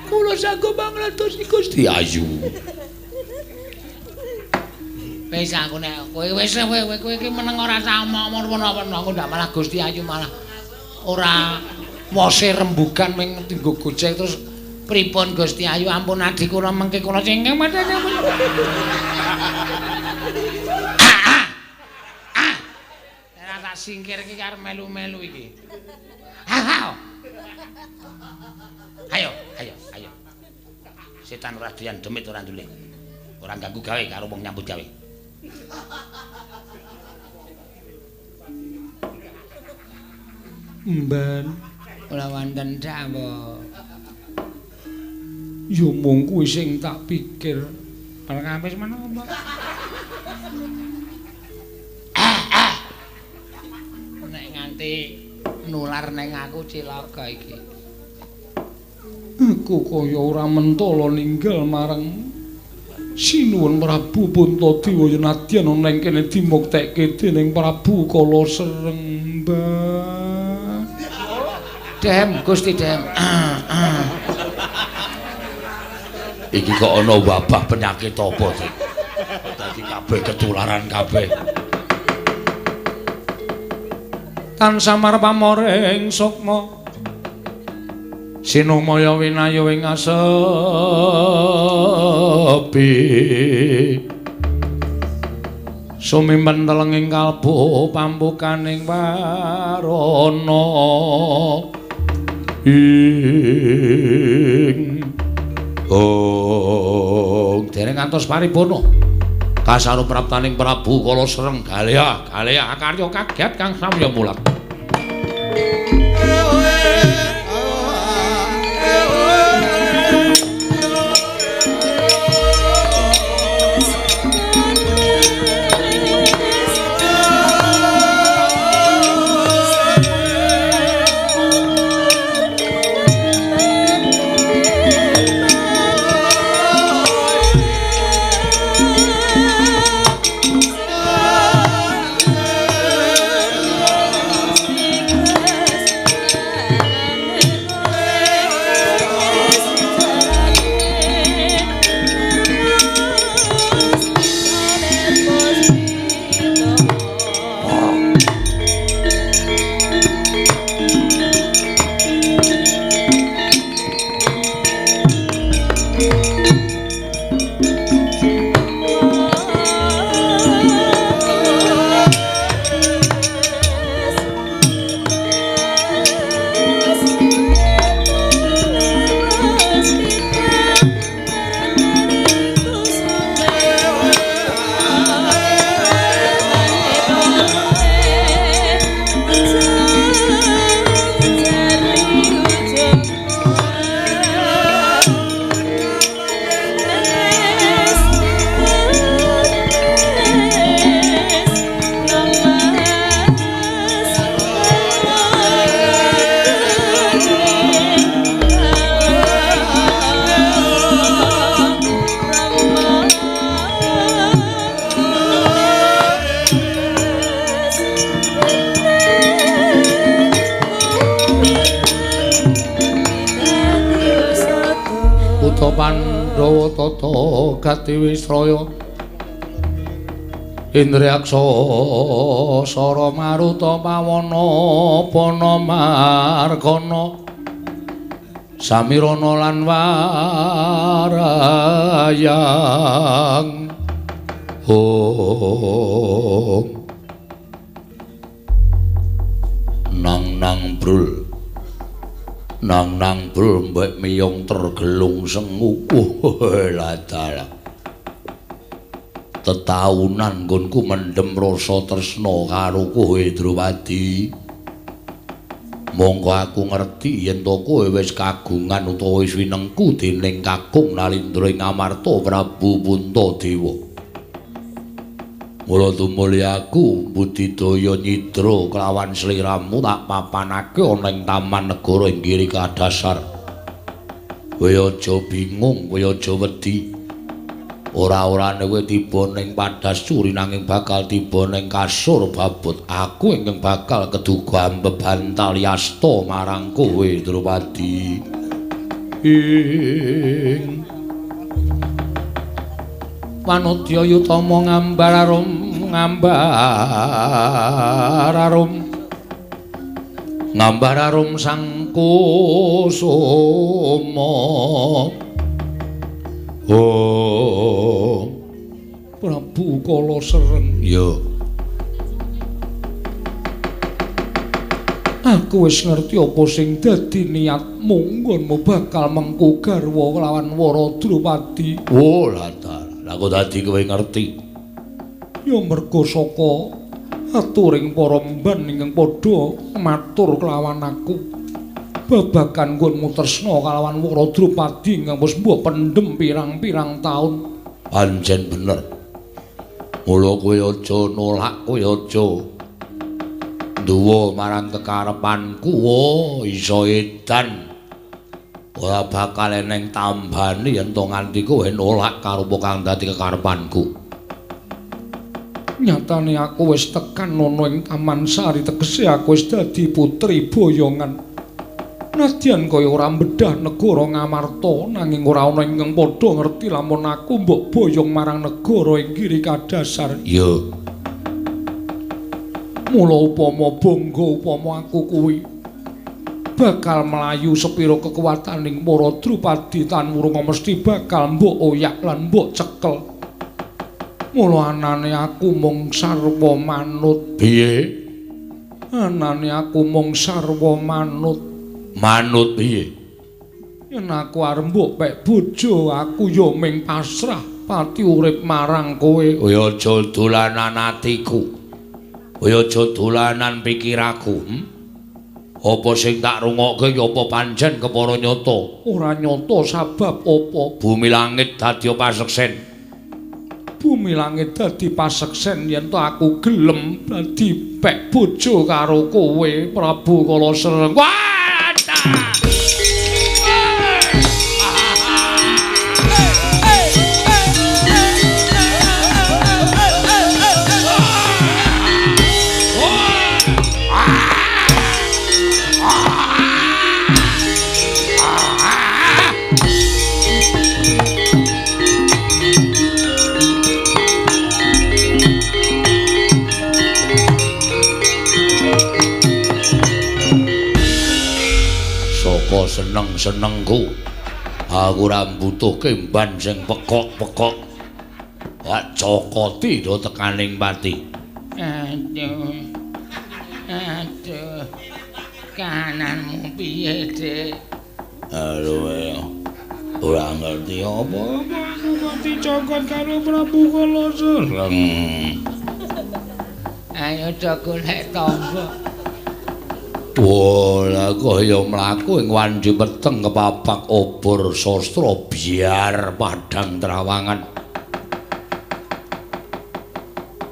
Kula sanggup mangertosi Gusti Ayu. Wis aku nek kowe wis kowe iki meneng ora tau omong menapa-menapa aku ndak malah Gusti Ayu malah ora mose rembugan ming tinggo gojek terus pripun Gusti Ayu ampun adik kula mengke kula cengkeh padane. Ora tak singkir iki karo melu-melu iki. Ayo. Setan ora doyan demit ora ndule. Ora ganggu gawe karo wong nyambut gawe. Mban, Ora wonten ndak, Mbok. ya mung kuwi sing tak pikir. Perkawis menapa, Mbok? Nek nganti nular ning aku cilaka iki. Aku kaya ora mentala ninggal marang Sinuwun Prabu Puntadewa yen nadyan ana ing kene dimuktekke dening Prabu Kala Sereng, Mbah. Dem, Gusti Dem. Iki kok ana wabah penyakit apa sih? Dadi kabeh ketularan kabeh. Tansah marpamoring sukma Sinumaya winayu ing asepi Sumimpen telenging kalbu pambukaning warana ing dereng ngantos paripurna kasarupraptaning Prabu Kala Sereng Galea karya kaget kang samya mulat. Pandhawa tata Gatiwisraya Indriaksa Sara Maruta Pawana Panamarkana Samirana lan Warayang Nang brul mbek miyong tergelung sengu ladala tetaunan nggonku mendem rasa tresna karo kowe Drupadi monggo aku ngerti yen to kowe wis kagungan utawa wis winengku dening Kakung Nalindra ing Amarta Prabu Puntadewa mula tumuli aku budidaya nyidra kelawan sliramu tak papanake ana ing taman negara ing Giri Kadasar. Kowe aja bingung, kowe aja wedi. Ora-orane kowe tiba ning Padasuri nanging bakal tiba ning kasur babut. Aku ingkang bakal keduga bebantal yasta marang kowe Drupadi. Wanodya yutama ngambararum sang kusuma Prabu Kala Sereng ya aku wis ngerti apa sing dadi niatmu nggonmu bakal mengku garwa kelawan Waradrupadi lah kok dadi kowe ngerti ya merga saka aturing para mban ingkang padha matur kelawan aku babagan nggonmu tresna kalawan Waradrupadi ingkang wis mbok pendhem pirang-pirang taun pancen bener mula kowe aja nolak kowe aja duwa marang kekarepanku iso edan ora bakal eneng tambani yen to nganti kowe nolak karo apa kang dadi kekarepanku nyatane aku wis tekan ana ing Taman Sari tegese aku wis dadi putri boyongan nadyan kaya ora mbedah negara Ngamarta nanging ora ana ingkang padha ngerti lamun aku mbok boyong marang negara ing Giri Kadasar ya mula upama bangga upama aku kuwi bakal melayu sepira kekuwataning Waradrupadi tan wurunga mesti bakal mbok oyak lan mbok cekel mula anane aku mung sarwa manut piye anane aku mung sarwa manut piye yen aku arep mbok pek bojo aku ya ming pasrah pati urip marang kowe ya aja dolanan atiku kowe aja dolanan pikiraku apa sing tak rungokke ya apa pancen kepara nyata ora nyata sabab apa bumi langit dadi paseksen bumi langit dadi paseksen yen to aku gelem dadi pek bojo karo kowe Prabu Kala Sereng wadah seneng-senengku aku ora mbutuhke mban sing pekok-pekok wak cokoti do tekaning pati aduh kananmu piye Dik aduh ora ngerti apa-apa aku mati cokot karo Prabu Kala Sereng ayo do golek tangga wala kaya mlaku ing wandi peteng kepapak obor sastra biar padang trawangan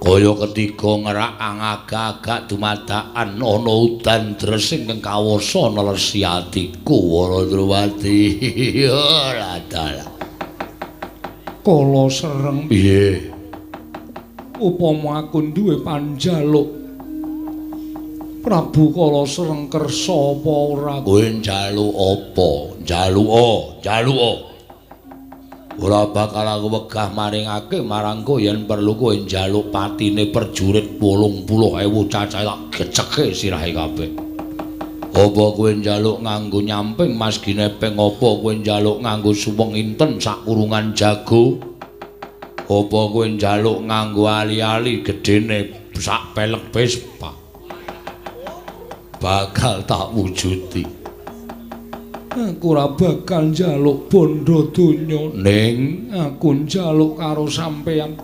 kaya ketiga ngerak agak-agak dumadakan ana udan dresing kang kawasa nelesi atiku Waradrupadi ora dalah Kala Sereng piye upama aku duwe panjaluk Prabu Kala Sereng kersa apa ora kowe njaluk apa njaluk ora bakal aku wegah maringake marangku yen perlu kowe njaluk patine prajurit 80.000 cacah tak geceke sirahe kabeh apa kowe njaluk nganggo nyamping mas ginepeng apa kowe njaluk nganggo suweng inten sak kurungan jago apa kowe njaluk nganggo ali-ali gedene sak pelek Vespa bakal tak wujudi aku ora bakal njaluk bondo donya ning aku njaluk karo sampeyan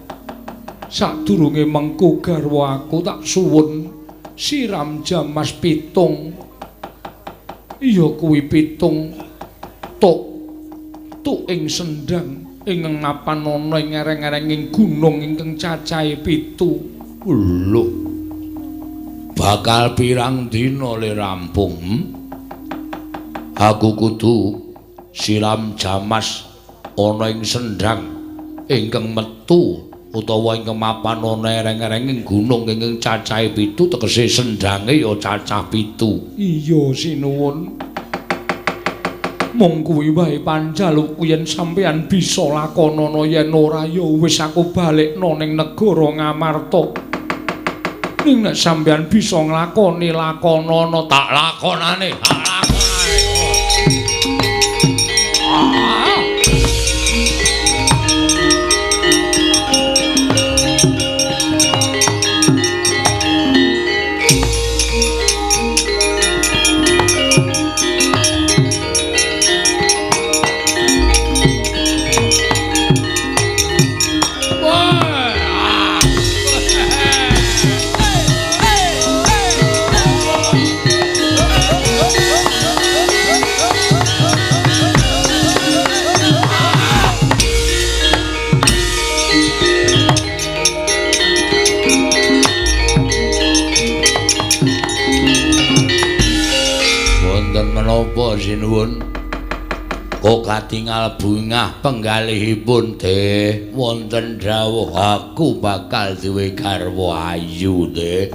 sadurunge mengku garwa aku tak suwun siram jamas pitung iya kuwi pitung tuk ing sendang ingkang mapan ana ing ereng-erenging gunung ingkang cacahe 7 lho bakal pirang dina le rampung aku kudu siram jamas ana ing sendang ingkang metu utawa ingkang mapan ana ereng-erenging gunung ingkang cacahe 7 tegese sendange ya cacah 7 iya sinuwun Mung kuwi wae panjalukku yen sampeyan bisa lakonana yen ora ya wis aku balekno ning negara Ngamarta. Ning nek sampeyan bisa nglakoni lakonana tak lakonane. Menapa sinuwun kok katingal bungah penggalihipun De wonten dawuh aku bakal duwe garwa ayu De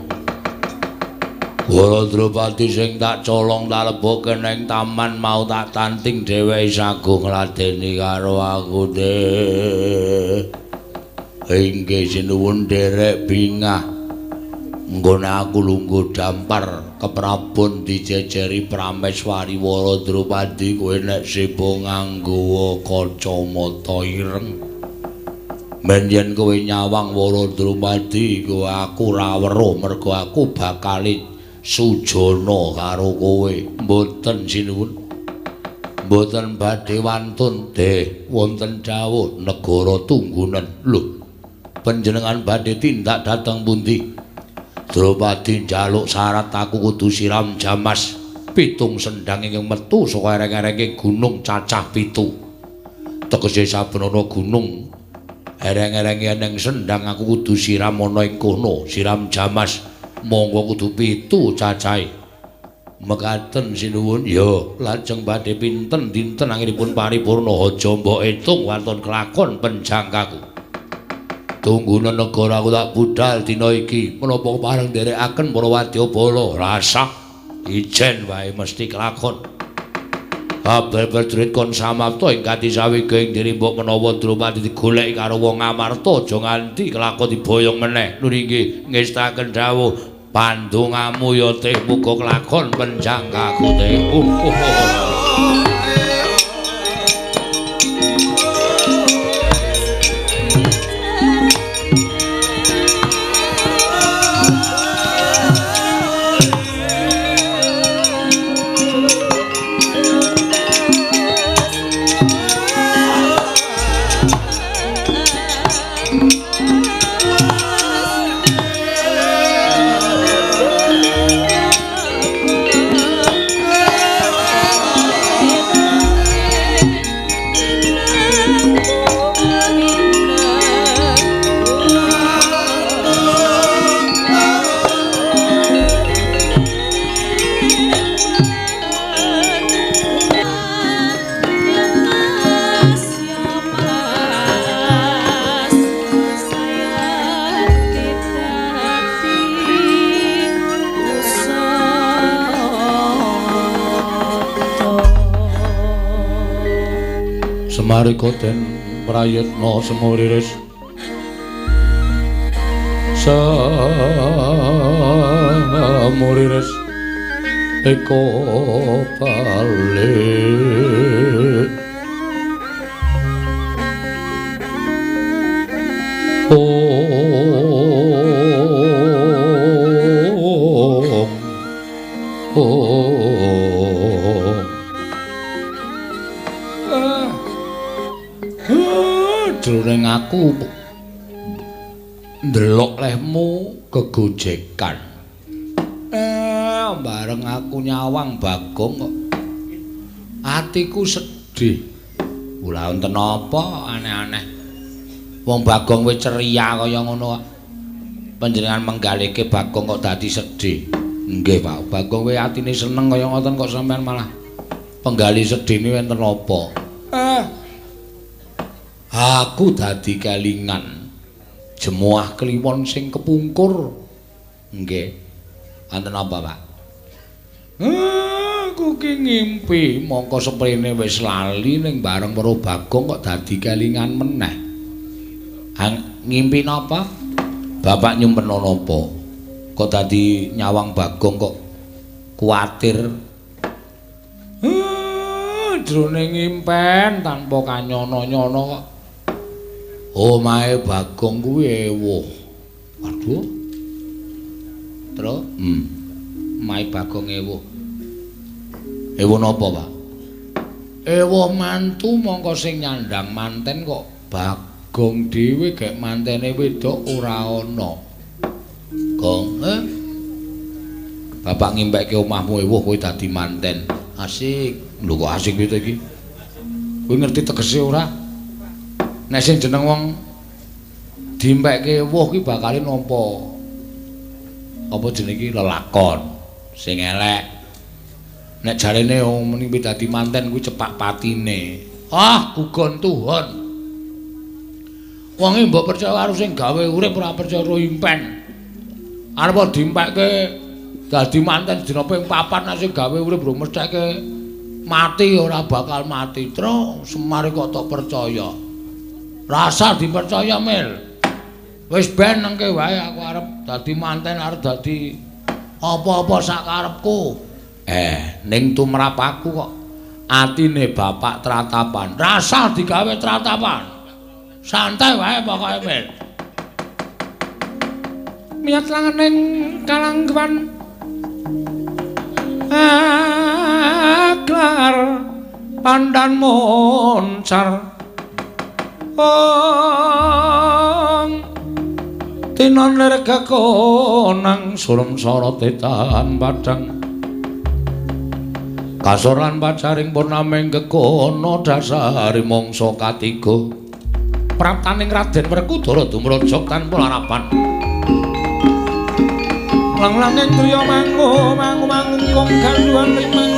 Waradrupati sing tak colong tak lebokke ning taman mau tak tanting dheweke sagung ngladeni karo aku De inggih sinuwun derek bingah nggone aku lungguh dampar keprabon dijejeri Prameswari Waradrupati kowe nek sibo nganggo kacamata ireng men yen kowe nyawang Waradrupati kowe aku ora weruh mergo aku bakal sujana karo kowe mboten sinuwun mboten badhe wantun De wonten dawuh negara tunggunen lho panjenengan badhe tindak dhateng pundi Drupadi njaluk syarat aku kudu siram jamas 7 sendhang ingkang metu saka ereng-erenge gunung cacah 7 tegese saben ana gunung ereng-erenge ning sendhang aku kudu siram ana ing kono siram jamas monggo kudu 7 cacahe mekaten sinuwun ya lajeng badhe pinten dinten anggenipun paripurna aja mbok etung wonten kelakon penjangkaku tunggunen negara aku tak budal dina iki menapa pareng nderekaken para wadyabala rasa ijen wae mesti kelakon kabeh prajurit kon samapta ing kati sawiging diri mbok menawa Drupadi digoleki karo wong Ngamarta aja nganti kelakon diboyong meneh nuringgih ngestaken dawuh pandongamu ya teh muga kelakon penjangkaku teh Marikoten prayitna semuriris samuriris eko balik jroning aku ndelok lehmu kegojekan bareng aku nyawang Bagong kok atiku sedih ora wonten apa aneh-aneh wong Bagong wis ceria kaya ngono kok panjenengan menggalike Bagong kok dadi sedih nggih Pak Bagong kowe atine seneng kaya ngoten kok sampean malah penggali sedine wonten apa aku dadi kelingan jemuah kliwon sing kepungkur nggih wonten apa Pak aku ki ngimpi mongko seprene wis lali ning bareng karo Bagong kok dadi kelingan meneh. Ngimpi napa? Bapak nyimpen napa? Kok dadi nyawang Bagong kok kuwatir. Jroning ngimpen tanpa kanyono-nyono kok. Omahe Bagong kuwi ewuh. Waduh. Terus? Omahe Bagong ewuh. Ewuh napa, Pak? Ewuh mantu mongko sing nyandang manten kok Bagong dhewe gek mantene wedok ora ana. Gong, Bapak ngimpekke omahmu ewuh kowe dadi manten. Asik. Lho kok asik piye iki? Kowe ngerti tegese ora? Nek sing jeneng wong diimpekke ewuh ki bakale nampa apa jenenge iki lelakon sing elek. Nek jarene muni dadi manten kuwi cepak patine. Ah, gugon Tuhan. Wonge mbok percaya karo sing gawe urip ora percaya karo impen. Arep diimpekke dadi manten dina ping 4 nek sing gawe urip bro mestheke mati ora bakal mati. Tro Semar kok tak percaya. Rasa dipercaya Mil. Wis ben nengke wae aku arep dadi manten arep dadi apa-apa sak karepku. Ning tumrap aku kok atine bapak tratapan. Rasa digawe tratapan. Santai wae pokoke Mil. Miat langening kalangguan aklar pandan moncar tinon lerga konang surum sorot tetan padang kasoran pacaring purnaming kekono dasari mongso katiga praptaning Raden Werkudara dumrajak tanpa harapan lang-langing triya mangu kong ganduan rimang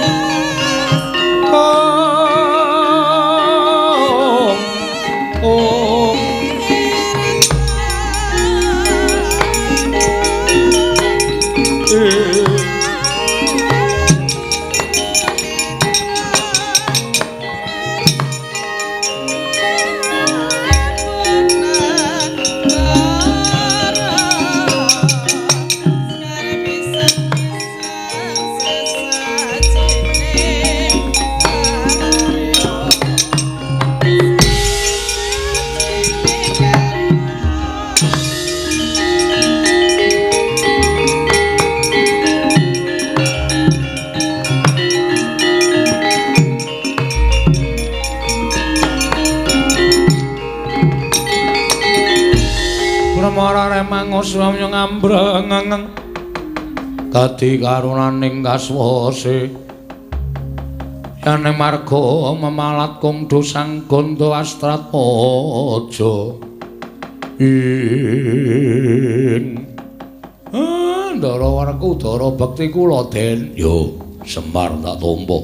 Swamya ngambreng kadi karunaning kaswase yane marga memalat kung dosang gondo astrat aja Ndara Werkudara bekti kula Den yo Semar tak tampa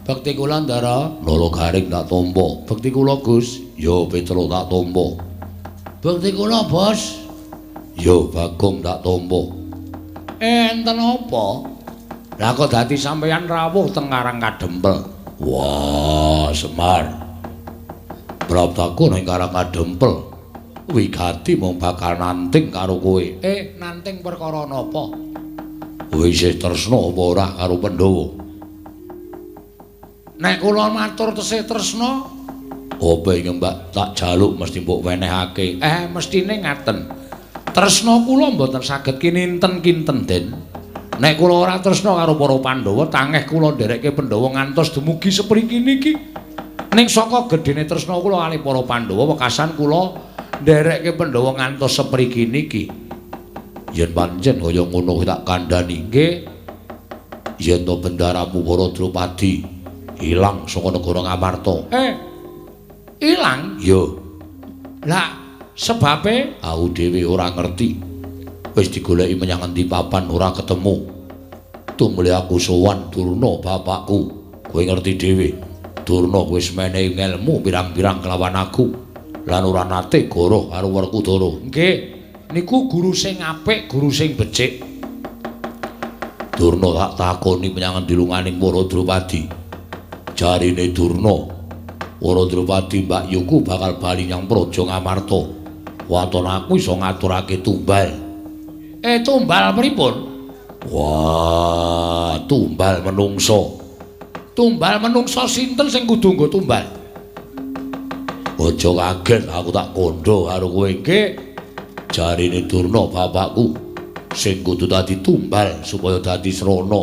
bekti kula Ndara Ndara Garing tak tampa bekti kula Gus yo Petro tak tampa bekti kula Bos yo Bagong tak tampa. Enten apa? Lah kok dadi sampeyan rawuh teng Karang Kadempel. Wah, Semar. Praptaku ning Karang Kadempel. Wigati mung bakal nanting karo kowe. Nanting perkara napa? Kowe isih tresna apa ora karo Pandhawa? Nek kula matur tesih tresna, apa ing Mbak tak jaluk mesti mbok wenehake. Mestine ngaten. Tresna kula mboten saged kinten-kinten Den. Nek kula ora tresna karo para Pandhawa, tangeh kula nderekke Pandhawa ngantos dumugi sepriki niki. Ning saka gedene tresna kula kali para Pandhawa, wekasan kula nderekke Pandhawa ngantos sepriki niki. Yen pancen kaya ngono tak kandhani nggih. Yen to bendaramu para Drupadi ilang saka negara Ngamarta. Ilang? Yo. Lah sebabe aku dhewe ora ngerti. Wis digoleki menyang endi papan ora ketemu. Tumuli aku sowan Durna bapakku. Kowe ngerti dhewe. Durna wis menehi ngelmu pirang-pirang kelawan aku. Lan ora nate goroh karo Werkudara. Nggih, niku guru sing apik, guru sing becik. Durna tak takoni menyang dilunganing para Drupadi. Jarine Durna, para Drupadi Mbak Yuku bakal bali nyang Praja Ngamarta. Waton aku iso ngaturake tumbal. Tumbal pripun? Wah, tumbal menungso. Tumbal menungso sinten sing kudu nggo tumbal? Aja kaget aku tak kandha karo kowe iki. Jarine Durna bapakku sing kudu dadi tumbal supaya dadi srana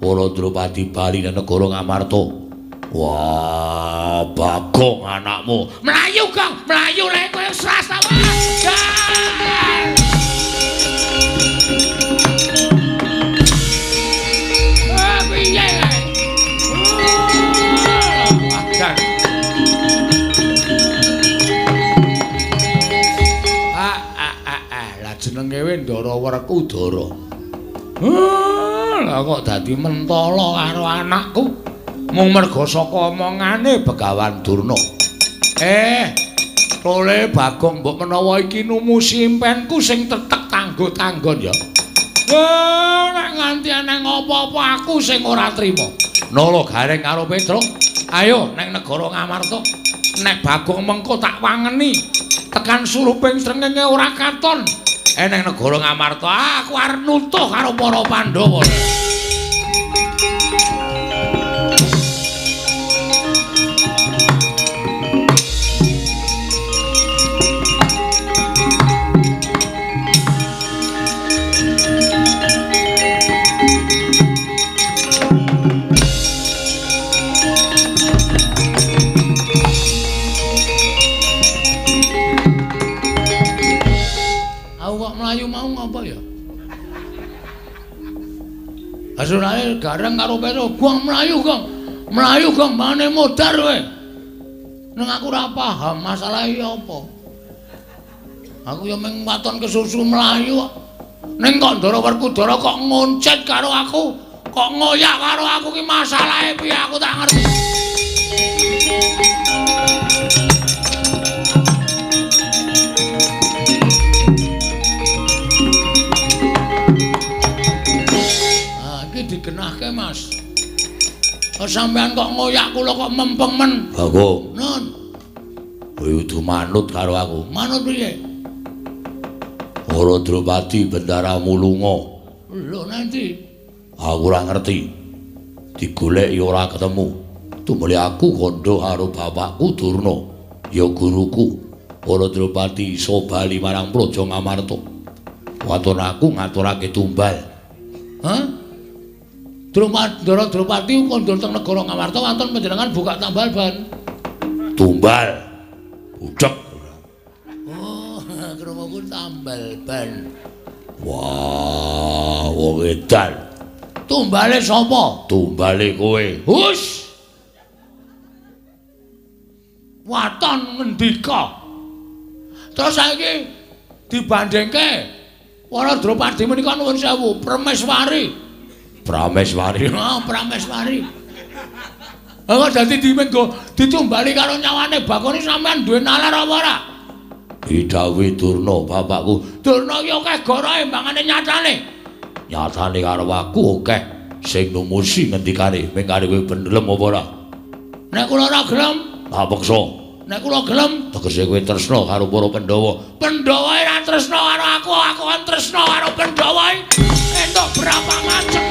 para Drupadi bali nang negara Ngamarta. Wah, Bagong anakmu. Melayu, Kang, melayu lek kowe Srasa. Piye kae? Lah jenenge we Ndara Werkudara. Lah kok dadi mentala karo anakku? Mung merga saka omongane Begawan Durna. Tole Bagong mbok menawa iki numusi impenku sing tetek tanggo-tanggon ya. Nek nganti ana apa-apa aku sing ora trima. Nala gareng karo Petruk. Ayo nek negara Ngamarta. Nek Bagong mengko tak wangeni. Tekan suruping srengenge ora katon. Nek negara Ngamarta aku arep nutuh karo para Pandhawa. Melayu mau ngapa ya? Asurane gareng karo Petruk, "Gong melayu, Gong. Melayu, Gong, mane modar kowe." Neng aku ora paham masalah iki apa. Aku ya mung waton kesusu melayu kok. Ning kok Ndara Werkudara kok ngoncet karo aku, kok ngoyak karo aku ki masalahe piye aku tak ngerti. Digenahke Mas. Sampeyan kok ngoyak kula kok mempeng men. Bagong. Nun. Kowe kudu manut karo aku. Manut piye? Para Drupadi bendaramu lunga. Lho nanti. Aku ora ngerti. Digoleki ora ketemu. Tumuli aku kandha karo bapakku Durna, ya guruku. Para Drupadi iso bali marang Praja Ngamarta. Waton aku ngaturake tumbal. Hah? Ndara Drupadi kondur teng negara Ngamarta wonten panjenengan buka tambal ban. Tumbal. Budhek. Oh, krungu tambal ban. Wah, wong edan. Tumbale sapa? Tumbale kowe. Hus. Waton ngendika. Terus saiki dibandingke para Drupadi menika nuwun sewu, Prameswari. Prameswari. Oh, Prameswari. Kok dadi dimenggo ditumbali karo nyawane Bagong sampean duwe nalar apa ora? Didhawuhi Durna bapakku. Durna ki akeh gorohe mbangane nyatane. Nyatane karo aku akeh sing numusi ngendikane, mengkare kowe gelem apa ora? Nek kula ora gelem, tak peksa. nek kula gelem, Tegese kowe tresna karo para Pandhawa. Pandhawa ora tresna karo aku kan tresna karo Pandhawa. Entuk berapa macem?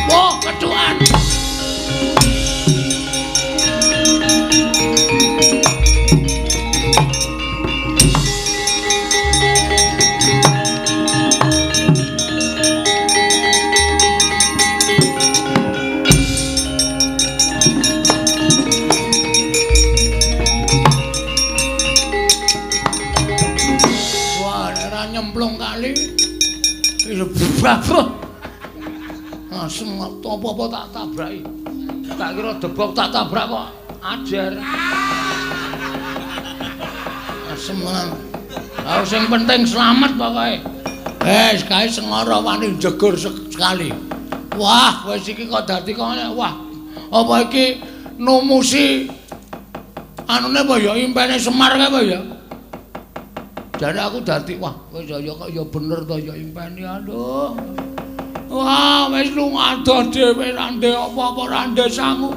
Wah, keduan. Nyemplung kali asem apa-apa tak tabraki tak kira debok tak tabrak kok ajar asem harus yang penting selamat pokoknya sekali sengara wani jegur sekali wah wis iki kok dadi kok wah Apa iki numusi anune apa ya impene Semar kae apa ya? Jadi aku dadi wah wis ya kok ya bener to ya impene aduh. Wah wis lunga dhewe ra ndek apa-apa ra ndek sangu.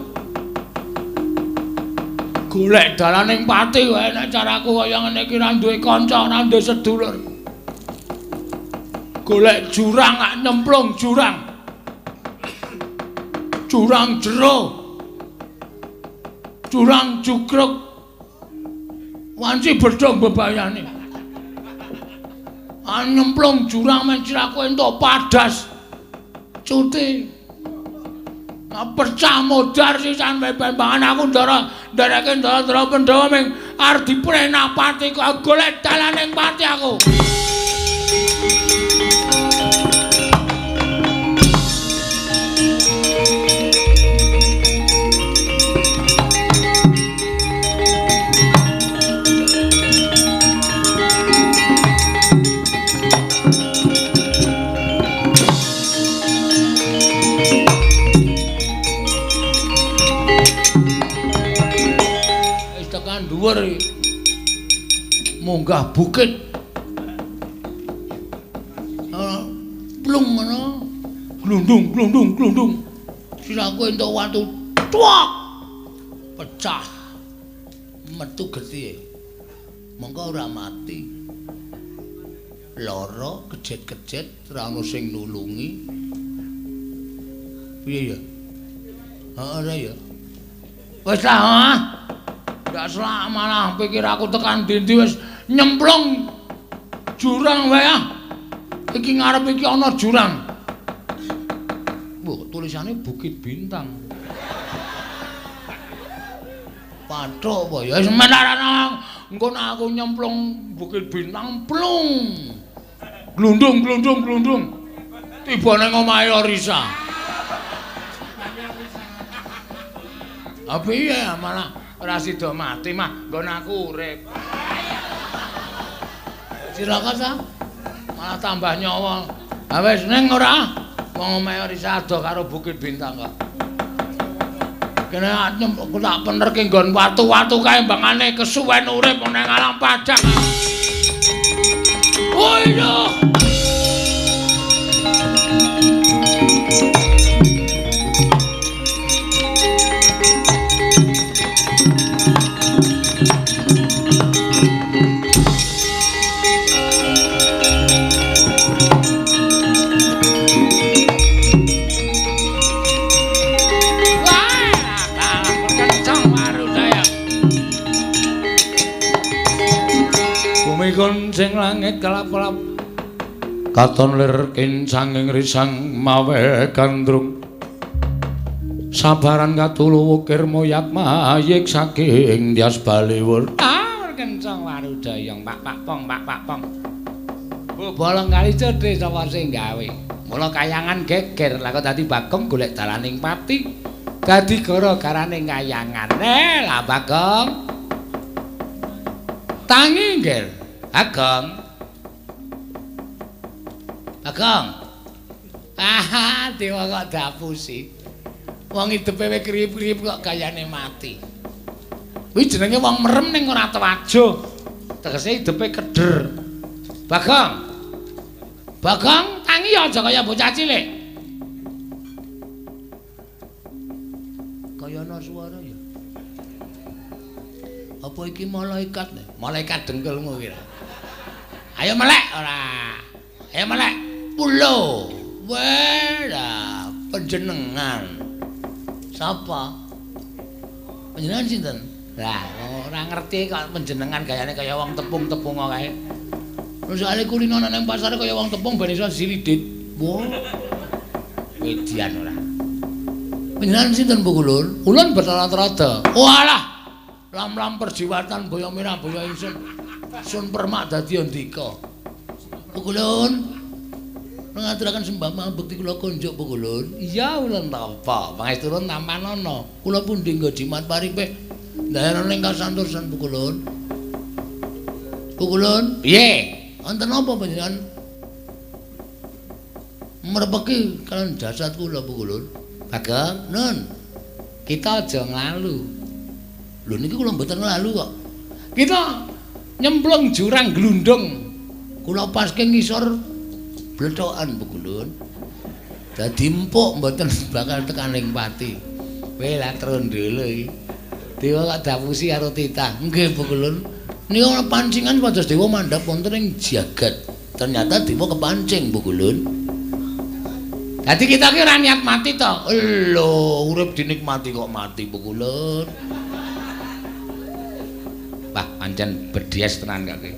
Golek dalaning pati wae nek caraku kaya ngene iki ra duwe kanca, ra duwe sedulur. Golek jurang gak nyemplung jurang. Jurang jero. Jurang jugruk. Wanci bedhong bebayane. Nyemplung jurang men ciraku entuk padas. Cuti. Pecah modar sisan bembangan aku ndereke ndara Pandhawa ming arep diprenak pati kok golek dalaning pati aku. Dhuwur munggah bukit plung ngono glundung siraku entuk watu tuak pecah metu getih mongko ora mati lara kejet-kejet ora ono sing nulungi piye ya ora ya wis lah gak selak malah pikir aku tekan dindi wis nyemplung jurang wae ah. Iki ngarep iki ana jurang. Wah, tulisane Bukit Bintang. Pathok apa ya wis menarana engko aku nyemplung Bukit Bintang plung. Glundung. Tiba ning omahe Risa. Apa iya malah ora sida mati mah nggon aku urip. Silakan sa. Malah tambah nyawa. Ha wis ning ora wong omahe Risa ado karo Bukit Bintang kok. Kene aku tak penerke nggon watu-watu kae mbangane kesuwen urip ning alam pajak. Oh iya. Sing langit kelap-kelap katon lir kincanging risang mawe gandrung sabaran katulu wukir moyak mayik saking Dias Baliwur kencang warudayang pak pong bolong kali cedhe sapa sing gawe mula kayangan geger lah kok dadi Bagong golek dalaning pati dadi gara-garane kayangan lah Bagong tangi ngger Bagong. Dewa kok dapusi. Wong hidepe wis kriyip-kriyip kok gayane mati. Kuwi jenenge wong merem ning ora tewajo. Tegese hidepe keder. Bagong, tangi aja kaya bocah cilik. Kaya ana suara ya. Apa iki malaikat? Malaikat dengkelmu kira. Ayo melek ora. Ayo melek. Pulo. Wala panjenengan. Sapa? Panjenengan sinten? Lah, ora ngerti kok panjenengan gayane kaya wong tepung-tepung kae. Terus ale kulino nang pasar kaya wong tepung ben iso silidit. Wo. Median ora. Panjenengan sinten Bu Kulun? Kulun berrata-rata. Walah. Lam-lam perjiwatan boyo mirah boyo ingsun. Sun permak dadi ndika. Pukulun. Ngaturaken sembah bekti kula konjuk Pukulun. Iya ulun tapa. Pangesturun tampan ana. Kula pundi nggo jimat paripe. Ndayono ning kasantosan Pukulun. Pukulun? Piye? Wonten apa panjenengan? Merepeki kalian jasad kula Pukulun. Bagong, nun. Kita aja nglalu. Lho niki kula mboten nglalu kok. Kita nyemplung jurang glundung. Kula paske ngisor blethokan Bu Kulun. Dadi empuk mboten bakal tekaning pati. Kowe lah trondolo iki. Dewa kok dapusi karo titah. Nggih Bu Kulun. Nika pancingan pados dewa mandhap wonten ing jagat. Ternyata dewa kepancing Bu Kulun. Dadi kita ki ora niat mati to. Lho, urip dinikmati kok mati Bu Kulun. Wah, pancen bedhies tenan kok iki.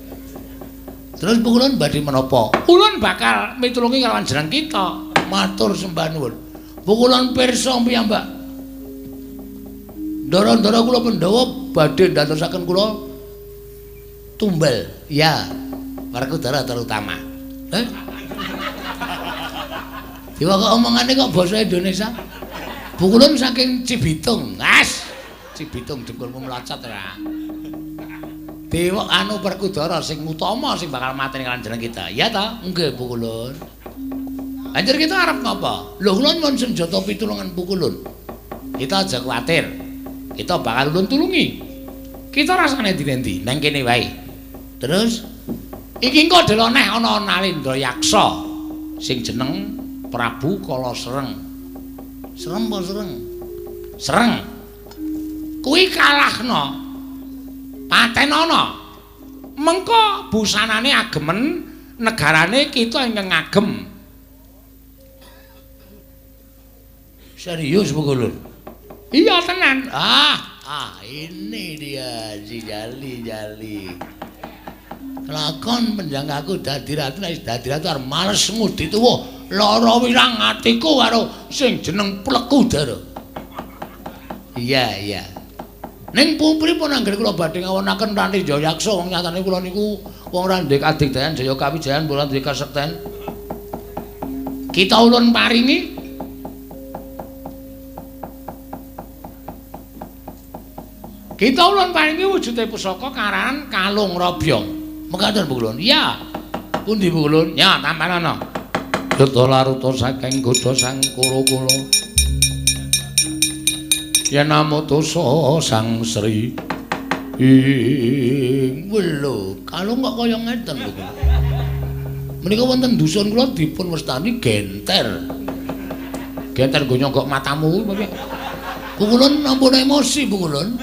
Terus Bu Kulun badhe menapa? Kulun bakal mitulungi karo panjenengan kita. Matur sembah nuwun. Bu Kulun pirsa piyambak. Ndara-ndara kula Pandhawa badhe ndadosaken kula tumbal. Ya, Werkudara terutama. Dewa kok omongane kok basa Indonesia? Bu Kulun saking Cibitung. As. Cibitung jengkulmu mlocot ora. Dewa anu Werkudara sing utama sing bakal mateni kanjeneng kita. Ya ta? Nggih Bu Kulun. Anjir kita arep napa? Lho kula nyuwun senjata pitulungan Bu Kulun. Kita aja kuwatir. Kita bakal ulun tulungi. Kita rasane dinendi? Nang kene wae. Terus iki engko deloneh ana Nalendra Yaksa sing jeneng Prabu Kala Sereng. Serem apa sereng? Sereng. Kuwi kalahna. Patenana. Mengko busanane agemen, negarane kita ingkang ngagem. Serius Bu Kulun? Iya tenan. Ini dia si Jali. Lakon penjanggaku dadi ratu nek dadi ratu arep males ngudi tuwa. Lara wirang atiku karo sing jeneng Plekudara. Iya. Ning pripun anggere kula badhe ngawonaken Ranti Jayaksa wong nyatane kula niku wong ora ndek kadigdayan Jaya Kawijayan bola duwe kasekten. Kita ulun paringi wujude pusaka karanan Kalung Robyong. Mekaten Bu Kulun. Iya. Pundi Bu Kulun? Ya, tampanana. Data laruta saking Goda Sang Kura-kula. Yen namutusa Sang Sri. Lho, kalung kok kaya ngeten Bu Kulun. Menika wonten dusun kula dipun wastani genter. Genter nggo nyogok matamu kuwi. Bu Kulun ampun emosi Bu Kulun.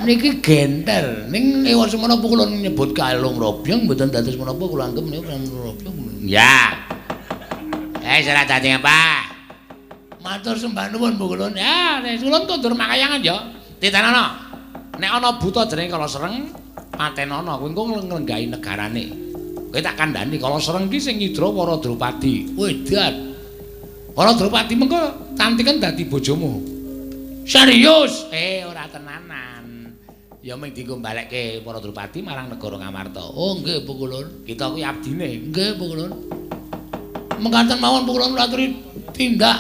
Niki genter. Ning ewa semana Bu Kulun nyebut Kalung Robyong mboten dados menapa kula anggap menika Kalung Robyong. Ya. Salah dadi apa? Matur sembah nuwun Bu Kulun. Ya, nek ulun kondur makayangan ya. Titanana. Nek ana buta jenenge Kala Sereng, patenana kuwi engko nglenggahi negarane. Kowe tak kandhani Kala Sereng ki sing nyidra para Drupadi. Wedan. Para Drupadi mengko tantiken dadi bojomu. Serius? Ora tenanan. Ya mung dienggo balekke para Drupadi marang negara Ngamarta. Oh nggih Bu Kulun. Kita kuwi abdine. Nggih Bu Kulun. Mengkaten mawon Bu Kulun aturi tindak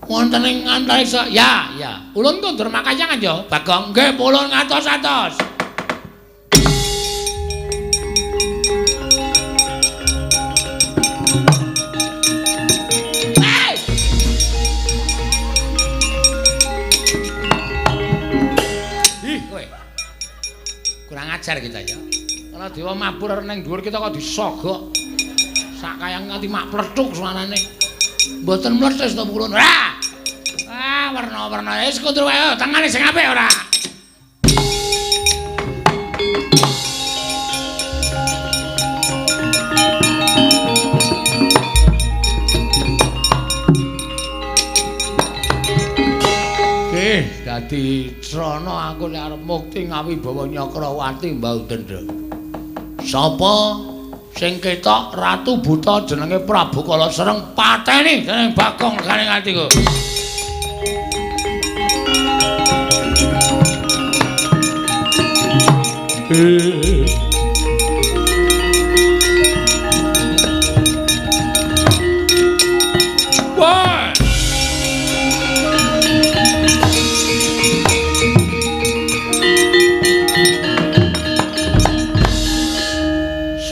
wonten ing antariksa. Ya. Ulun kondur makayangan ya. Bagong nggih ulun ngatos-atos. Kowe. Kurang ajar kita ya. Kalau dewa mabur nang dhuwur kita kok disogok. Sak kayang nganti mak plethuk suarane. Mboten mletes to Bu Kulun. Ora. Warna-warna wis kondur wae, tangane sing apik ora. Dadi srana aku nek arep mukti ngawibawa Nyakrawati Mbah Dendra. Sapa sing ketok ratu buta jenenge Prabu Kala Sereng pateni dening Bagong negane atiku.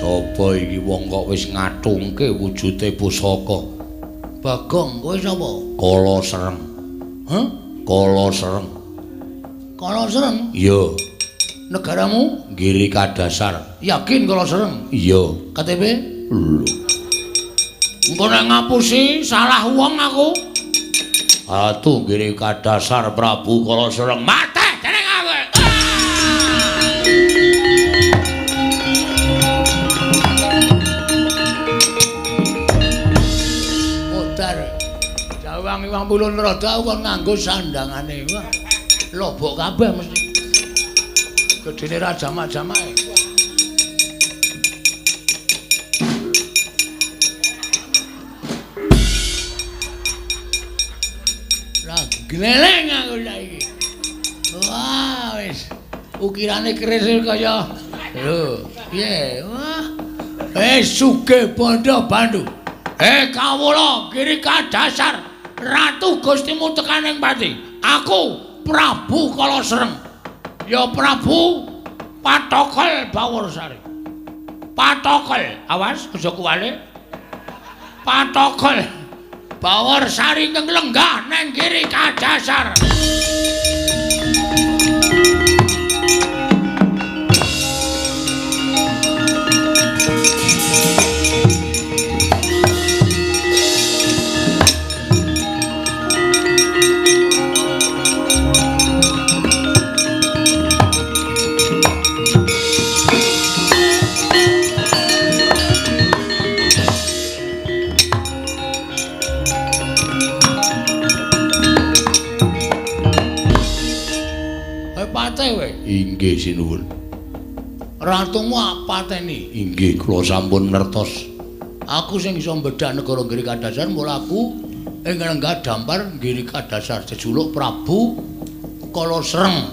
Sapa iki wong kok wis ngatungke wujude pusaka? Bagong, kowe sapa? Kala Sereng. Hah? Kalasereng. Kalasereng? Iya. Negaramu? Giri Kadasar. Yakin Kalasereng? Iya. KTP? Lho. Engko nek ngapusi salah wong aku. Atuh Giri Kadasar Prabu Kalasereng mate dening aku. Modar. Jawang Iwang Pulun Rada kon nganggo sandangane. Wah. Lobok kabeh mesti. Gedene ra jamak-jamake. Gleleng aku saiki. Wah, wis. Ukirane keris kaya lho, piye? Wah. Sugih Bondo Bandu. Kawula Giri Kadasar, Ratu Gustimu tekaning pati. Aku Prabu Kalasereng. Ya Prabu Patokol Baworsari. Patokol, awas aja kuwale. Patokol Baworsari ingkang lenggah neng Giri Kadasar. Inggih sinuwun. Ratumu pateni. Inggih kula sampun ngertos. Aku sing iso mbedhak negara Giri Kadasar mula aku ing lenggah dampar Giri Kadasar jejuluk Prabu Kalasereng.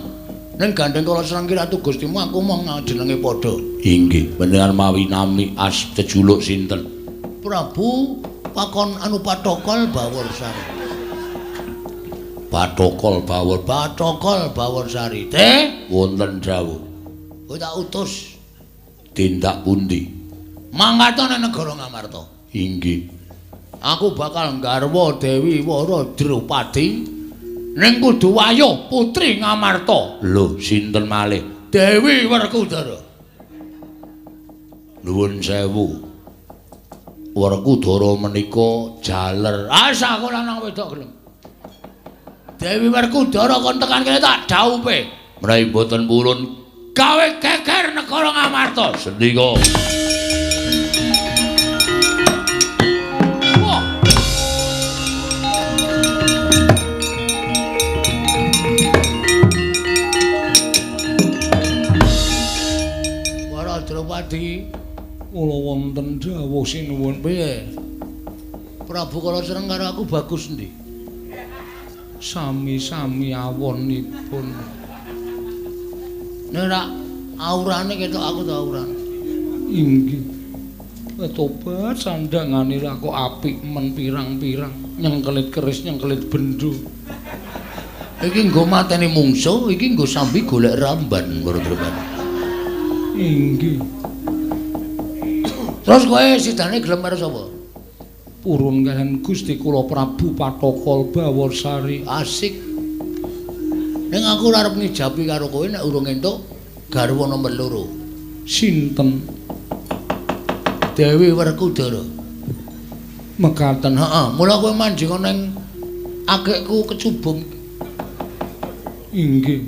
Ning gandeng Kalasereng ki Ratu Gustimu aku mong jenenge padha. Inggih, panjenengan mawi nami jejuluk sinten? Prabu Pakon Patokol Baworsari. Patokol Baworsari. Teh wonten dawuh. Kowe tak utus tindak pundi? Mangkat nang negara Ngamarta. Inggih. Aku bakal nggarwa Dewi Wara Drupadi ning kudu wayuh putri Ngamarta. Lho, sinten malih? Dewi Werkudara. Nuwun sewu. Werkudara menika jaler. Asa kok lanang wedok gelem. Dewi Werkudara kon tekan kene tak dhaupe. Menawi boten purun gawe geger negara Ngamarta. Sendika. Wah. Wara Drupadi kula wonten dawuh sinuwun piye? Prabu Kalasereng karo aku bagus endi? Sami-sami awonipun. Nek aurane ketok aku ta aurane. Inggih. Tobat sandangane ra kok apik men pirang-pirang, nyengkelit keris nyengkelit bendho. Iki nggo mateni mungsuh, iki nggo sambi golek ramban, Brodroban. Inggih. Terus kowe sidane gelem karo sapa? Purun kalian Gusti kula Prabu Patokol Baworsari. Asik. Ning aku arep ngijabi karo kowe nek urung entuk garwa nomor 2. Sinten? Dewi Werkudara. Mekaten, heeh. Mula kowe manjing ning akekku kecubung. Inggih.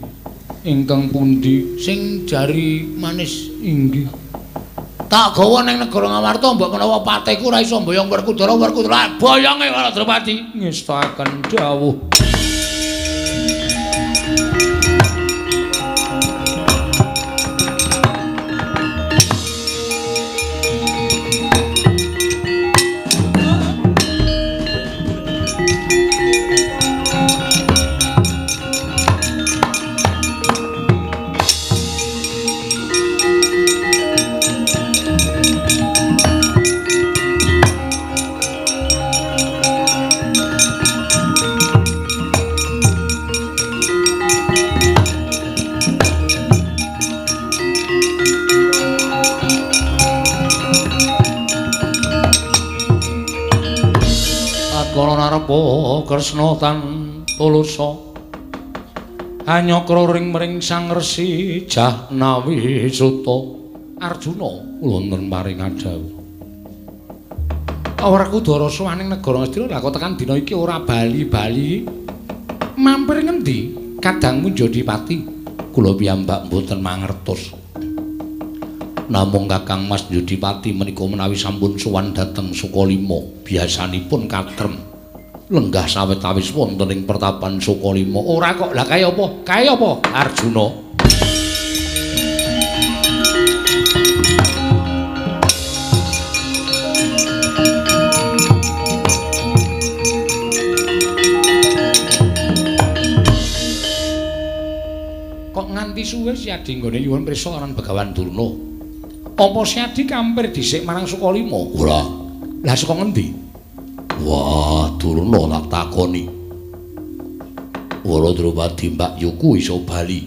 Ingkang pundi? Sing jari manis. Inggih. Tak gawa ning negara Ngamarta mbok menawa pateku ora iso mboyong Werkudara boyonge karo Drupadi ngestaken dawuh. Kresna tan tulusa anyakra ring mring Sang Resi Jahnawi Suta Arjuna wonten paring adhawu Werkudara suwaning negara Ngastina lha kok tekan dina iki ora bali-bali mampir ngendi kadang Munjadipati kula piyambak mboten mangertos namung Kakang Mas Jodipati menika menawi sampun sowan dhateng Sukalima biasanipun katrem lenggah sawetawis wonten ing pertapan Sukalima ora kok lah kaya apa Arjuna nganti suwe si Adi nggone nyuwun prisa karan Begawan Durna. Apa si Adi kampir dhisik marang Sukalima? Ora. Lah saka ngendi? Wah, Durna tak takoni. Wara Drupadi Mbak Yuku iso bali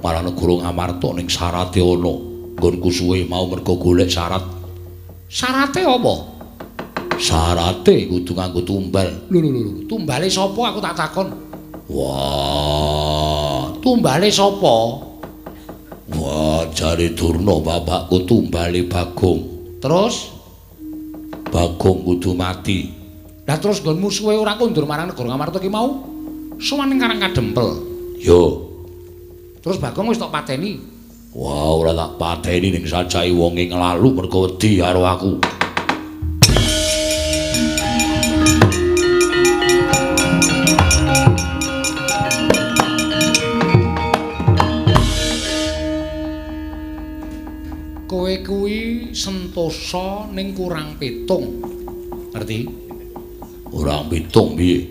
marang negara Ngamarta ning syarate ana. Nggonku suwe mau mergo golek syarat. Syarate apa? Syarate kudu nganggo tumbal. Lho, tumbale sapa aku tak takon. Wah, tumbale sapa? Wah, jare Durna bapakku tumbale Bagong. Terus Bagong kudu mati. Lah terus nggonmu suwe ora kondur marang negara Ngamarta ki mau? Sowan ning Karang Kadempel. Yo. Terus Bagong wis tok pateni. Wah, ora tak pateni ning sajae wonge nglalu mergo wedi karo aku. Kowe kuwi sentosa ning kurang pitung. Ngerti? Kurang pitung piye?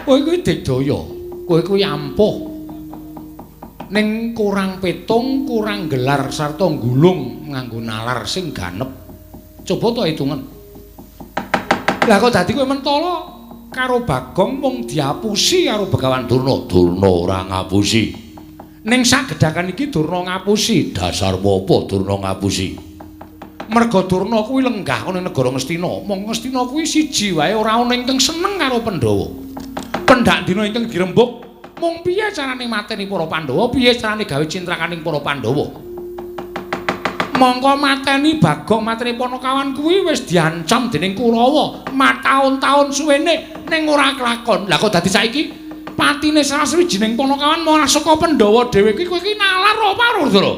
Kowe kuwi digdaya. Kowe kuwi ampuh. Ning kurang pitung, kurang gelar sarta gulung nganggo nalar sing ganep. Coba to hitungan. Lah kok dadi kowe mentala karo Bagong mung diapusi karo Begawan Durna. Durna ora ngapusi. Ning sagedhakan iki Durna ngapusi. Dasarmu apa Durna ngapusi? Merga Durna kuwi lenggah ana negara Ngastina. Mong Ngastina kuwi siji wae ora ana ingkang seneng karo Pandhawa. Pendak dina ingkang dirembug, mung piye carane mateni para Pandhawa, piye carane gawe cintrakaning para Pandhawa. Mongko mateni Bagong, mateni Panakawan kuwi wis diancam dening Kurawa mataun-taun suwene ning ora kelakon. Lah kok dadi saiki patine salah sawijining Panakawan malah saka Pandhawa dhewe iki kowe iki nalar apa Rudra?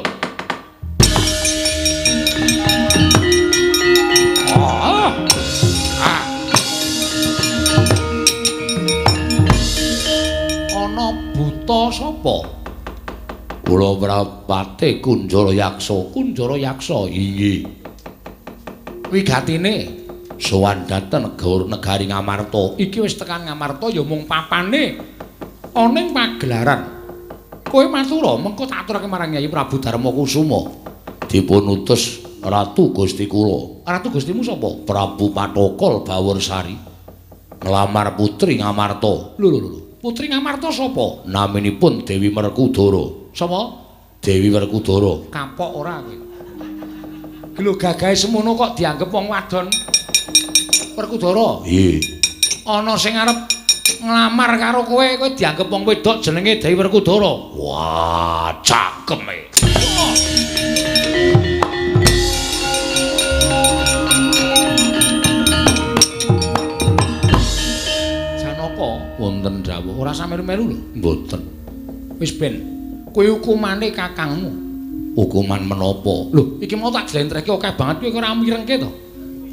Ana buta sapa? Kula Prapate Kunjara Yaksa. Kunjara Yaksa inggih. Wigatine sowan dhateng negari Ngamarta. Iki wis tekan Ngamarta ya mung papane ana ing pagelaran. Kowe matura mengko tak aturake marang Nyai Prabu Darmakusuma. Dipun utus Ratu Gusti kula. Ratu Gustimu sapa? Prabu Patokol Baworsari. Nglamar putri Ngamarta. Lho. Putri Ngamarta sapa? Naminipun Dewi Werkudara. Sapa? Dewi Werkudara. Kapok ora kowe. Ki lho gagahe semono kok dianggep wong wadon. Werkudara. Nggih. Ana sing arep nglamar karo kowe dianggep wong wedok jenenge Dewi Werkudara. Wah, cakep e. Wonten dawuh ora sameru-meru lho. Mboten. Wis ben. Kuwi hukumane kakangmu. Hukuman menapa? Lho, iki mau tak jlentrehke akeh banget kowe ora mirengke to.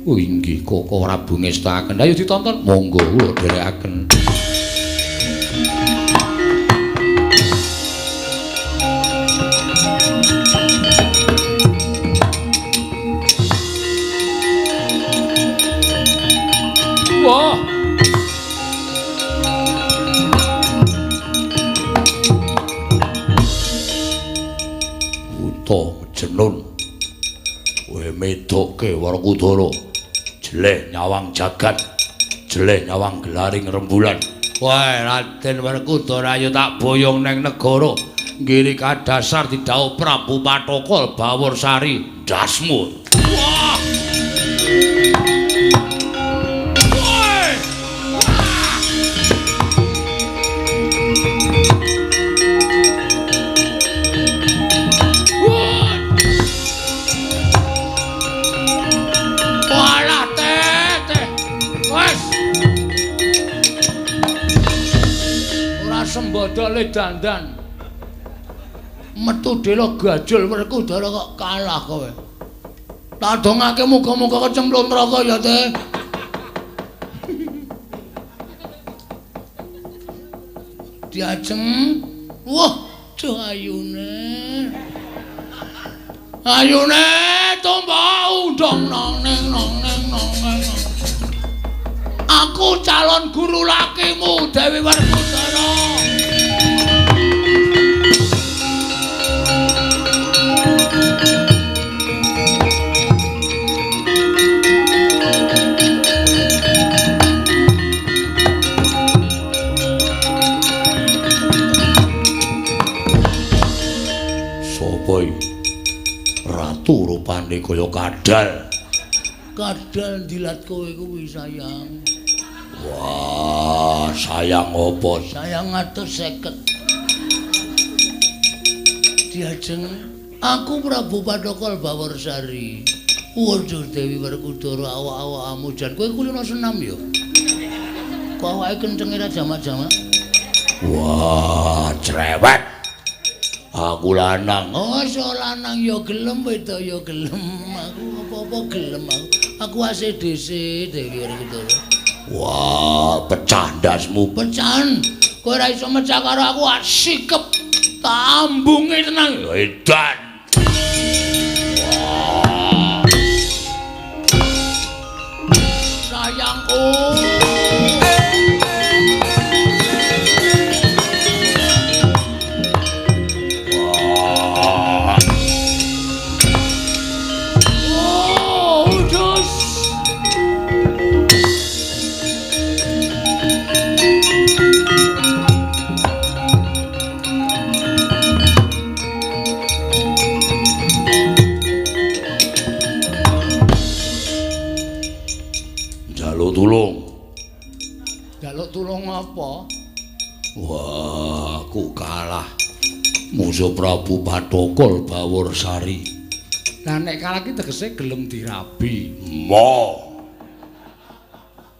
Oh inggih, kok ora bungestaken. Ayo ditonton. Monggo kula dherekaken. Wah. Jenun kowe medokke Werkudara jeleh nyawang jagat jeleh nyawang gelaring rembulan. Wae Raden Werkudara ayo tak boyong neng negara ngiri kadasar didhawuh Prabu Patokol Baworsari dasmu. Wah. Sembada le dandan. Metu dela gajul Werkudara kok kalah kowe. Tak dongake muga-muga kecemplung neraka ya, Teh. Diajeng. Wah, do ayune. Ayune tomba undang nang neng. Aku calon guru lakimu Dewi Werkudara. Sopo iki? Ratu rupane kaya kadal. Kadal dilat kowe kuwi sayang. Wah, sayang apa? Sayang 150. Diajeng aku Prabu Padokol Baworsari. Waduh Dewi Werkudara awak-awakmu jan kowe kulino senam ya. Kok awake kenceng ora jamak-jamak? Wah, cerewet. Aku lanang. Oh, so lanang ya gelem wedok ya gelem. Aku apa-apa gelem aku. Aku ACDC Dewi Werkudara. Wah, pecah ndasmu. Pecahan. Kowe ora iso mecah karo aku sikep. Tambunge tenang. Edan. Wah. Sayangku. Jaluk tulung apa? Wah, aku kalah. Musuh Prabu Padokol Baworsari. Lah nek kalah ki tegese gelem dirabi. Mo.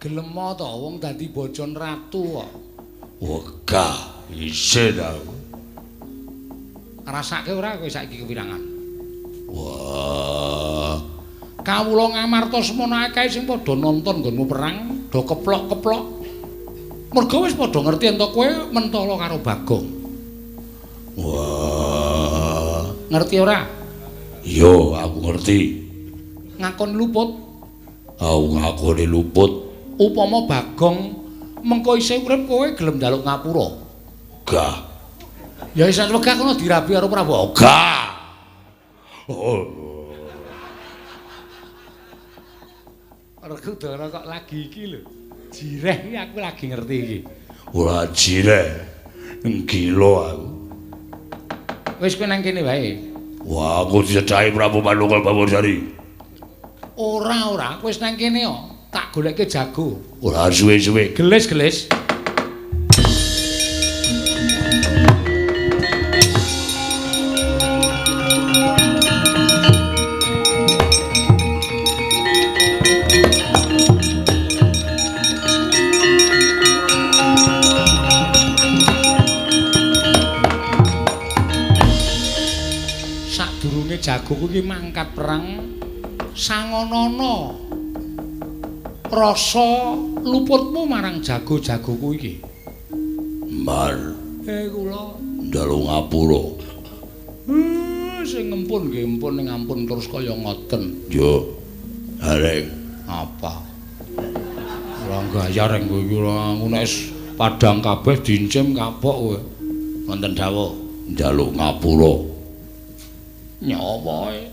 Gelem to wong dadi bojon ratu kok. Wegah, isin aku. Rasake ora kowe saiki kepirangan? Wah. Kawula ngamarta semana akeh sing padha nonton nggonmu perang, do keplok-keplok. Mergo wis padha ngerti ento kowe mentala karo Bagong. Wah. Ngerti ora? Yo, aku ngerti. Ngakon luput. Aku ngakoni luput. Upama Bagong mengko isih urip kowe gelem njaluk ngapura. Gah. Ya wis wegah kono dirabi karo Prabu. Gah. Oh. Werkudara kok lagi iki lho. Jireh iki aku lagi ngerti iki. Ora jireh. Gila aku. Wis kowe nang kene wae. Wah, aku dicedhahi Prabu Padokol Baworsari. Ora, wis nang kene kok. Tak goleke jago. Ora suwe-suwe. Gelis-gelis. Jago kuwi mangkat perang sangonana rasa luputmu marang jago-jago kuwi iki. Mar. Kula Njaluk ngapura. Sing ngempun nggih empun ning ampun terus kaya ngoten. Yo. Areng apa? Ora gayar reng kowe iki ora nek padhang kabeh dincim kapok kowe. Wonten dawuh njaluk ngapura. Nyawae.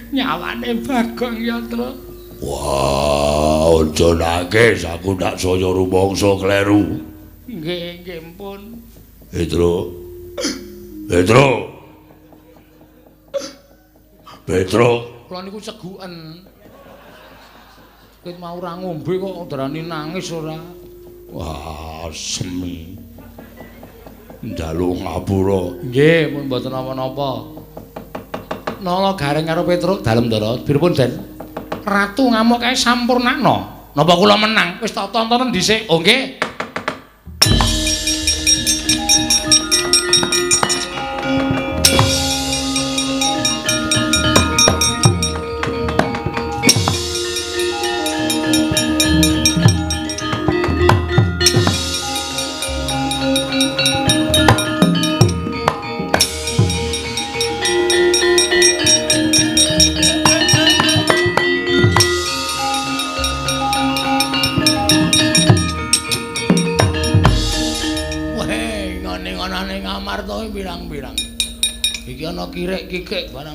Nyawane Bagong ya, Tru. Wah, aja nangis, aku ndak saya rumangsa kleru. Nggih, mpun. Petro. Kula niku seguken. Kowe mau ora ngombe kok ndarani nangis ora. Wah, semi. Njaluk ngapura. Nggih, mun mboten napa-napa. Nala gareng karo Petruk dalem ndara. Piripun, Den? Ratu ngamuk kae sampurnakna. Napa kula menang? Wis tak tontonen dhisik. Oh nggih. Amarta pirang-pirang. Iki ana kirik-kikik barang.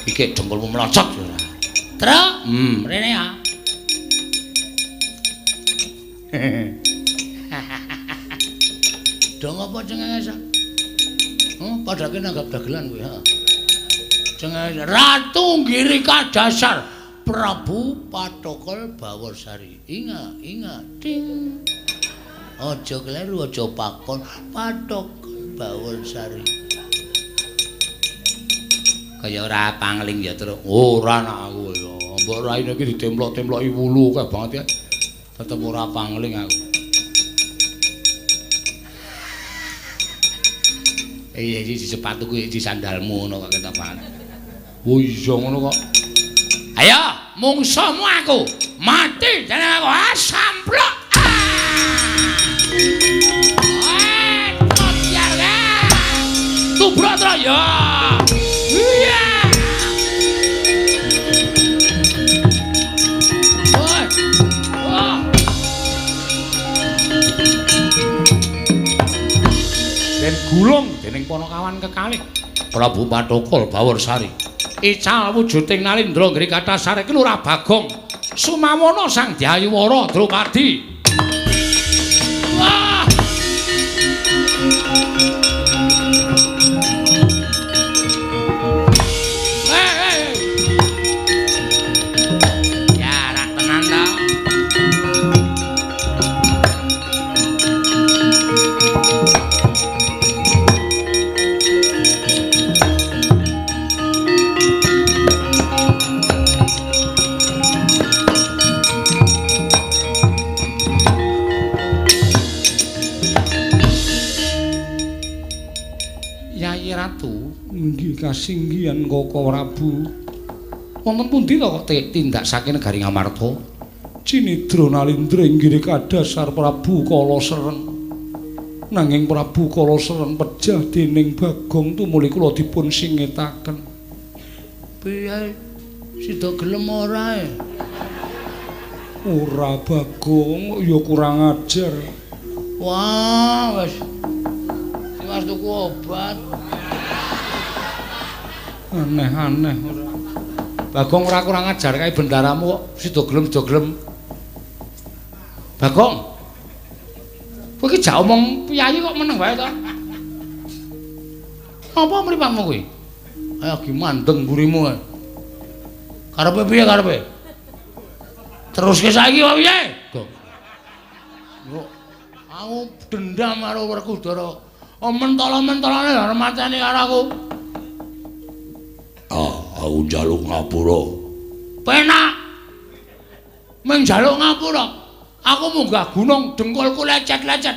Kikik dengkulmu melocot. Truk, rene ya. Dong apa cengenge? Padake nanggap dagelan kowe, heeh. Cengenge Ratu Girika Dasar Prabu Patokol Bawarsari. Ingat, ding. Aja kleru, aja pakon Patokol Bawarsari. Kaya ora pangling ya, Truk. Ora nak aku ya. Mbok raine iki ditemplok-temploki wulu kae banget ya. Tetep ora pangling aku. Iya iki sepatuku iki sandalmu ngono kok ketokan. Oh iya ngono kok. Ayo, mungsuhmu aku. Mati jeneng aku samplok. Kopiar ya. Tubratra ya. Iya. Den gulung dening Panakawan kekalih Prabu Patokol Bawarsari. Ical wujuding Nalindra Grika Dasar iki Lurah Bagong Sumawana Sang Dhyayuwara Drupadi. Wah! Ya rak tenan ta. Ratu inggih kasinggihan Kaka Prabu. Wonten pundi to kok tindak saking negari Ngamarta? Cinidra Nalindra inggih kadasar Prabu Kala Sereng. Nanging Prabu Kala Sereng pejah dening Bagong tumuli kula dipun singetaken. Piye sida gelem ora? Ora Bagong ya kurang ajar. Wah, wis. Mas tuku obat. Aneh-aneh ora. Bagong ora kurang ajar kae bendaramu kok sida gelem. Bagong. Kowe iki jak omong piyayi kok meneng wae to? Apa mripatmu kuwi? Ayo ki mandeng mburimu kae. Karepe piye karepe? Teruske saiki kok piye? Yo. Aku dendam karo Werkudara. Mentolo-mentolane arep mateni karo aku. Aku njaluk ngapura. Penak. Meng njaluk ngapura. Aku munggah gunung dengkulku lecet-lecet.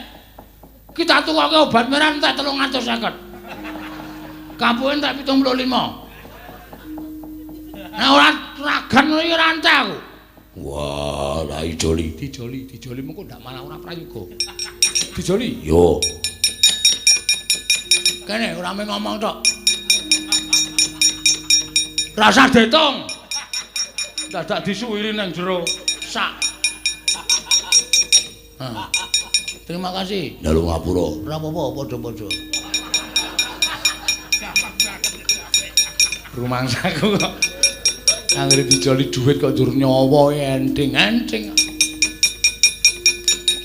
Kita tukoke obat merah entek 350. Kapuhe entek 75. Nek ora ragan iki ora entek aku. Wah, ra dijoli. Dijoli mengko ndak malah ora prayoga. Dijoli? Yo. Kene ora mung ngomong tok. Rasa ditung. Dadak disuwiri nang jero sak. Terima kasih. Njaluk ngapura. Ora apa-apa, padha-padha. Rumangsaku kok anggere dijoli dhuwit kok njur nyawa enteng-enteng.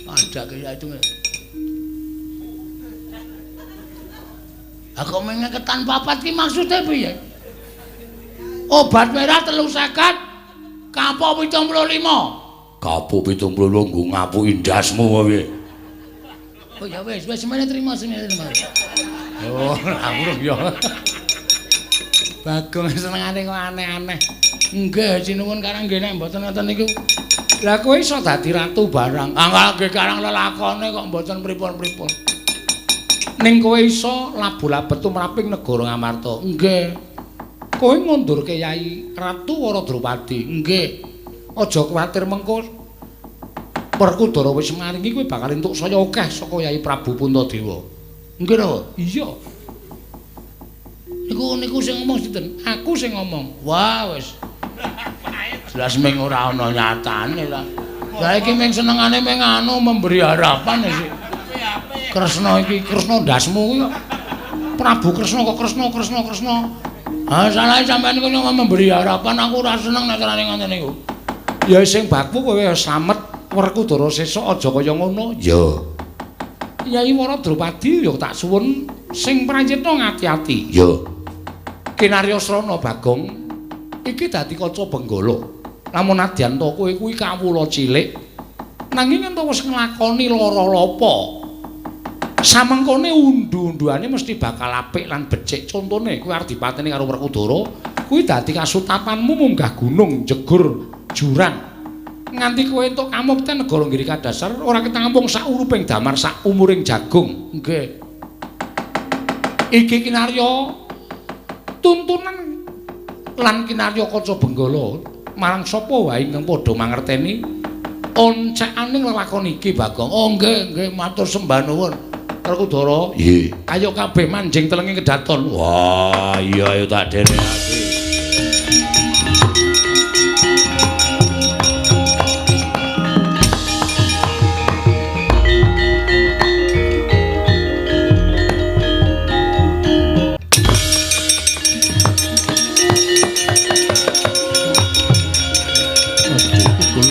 Ada kaya itu. Aku mengeketan papat ki maksude piye? Obat merah 350, kapok 75. Kapok 75 nggo ngapuki ndasmu piye? Oh ya wis semene trima. Oh, aku yo. Bagong senengane kok aneh-aneh. Nggih, sinuwun karang nggih nek mboten ngoten niku. Lah kowe iso dadi ratu barang. Anggal nggih karang lelakone kok mboten pripun-pripun. Ning kowe iso labu-labet tumraping negara Ngamarta. Nggih. Kowe ngundurke Yai Ratu Wara Drupadi. Nggih. Aja kuwatir mengko Werkudara wis maringi kowe bakal entuk saya akeh saka Yai Prabu Puntadewa. Nggih lho. Iya. Niku sing ngomong sinten? Aku sing ngomong. Wah, wis. Jelas meng ora ana nyatane ta. Lah iki meng senengane meng anu memberi harapan sih. Kresna iki Kresna ndasmu kuwi kok. Prabu Kresna kok Kresna. Ah salah sampean kok memberi harapan aku ora seneng nek carane ngoten niku. Ya sing baku kowe slamet Werkudara sesuk aja kaya ngono. Ya. Yai Wara Drupadi ya tak suwun sing pranjitna ngati-ati. Ya. Kinaryasrana Bagong iki dadi kaca benggala. Lamun adyan to kowe kuwi kawula cilik nanging ento wis nglakoni lara lapa. Samengkone undu-unduane mesti bakal apik lan becik. Contone kowe arep dipateni karo Werkudara, kuwi dadi kasutapanmu munggah gunung, jegur jurang. Nganti kowe entuk kamukten negara Girika Dasar ora ketamung sak uruping damar sak umuring jagung. Nggih. Iki kinarya tuntunan lan kinarya kaca benggala marang sapa wae ingkang padha mangerteni oncekaning lelakon iki Bagong. Oh nggih, matur sembah nuwun. Werkudara. Nggih. Ayo kabeh manjing telenge kedaton. Wah, iya ayo tak dherekake.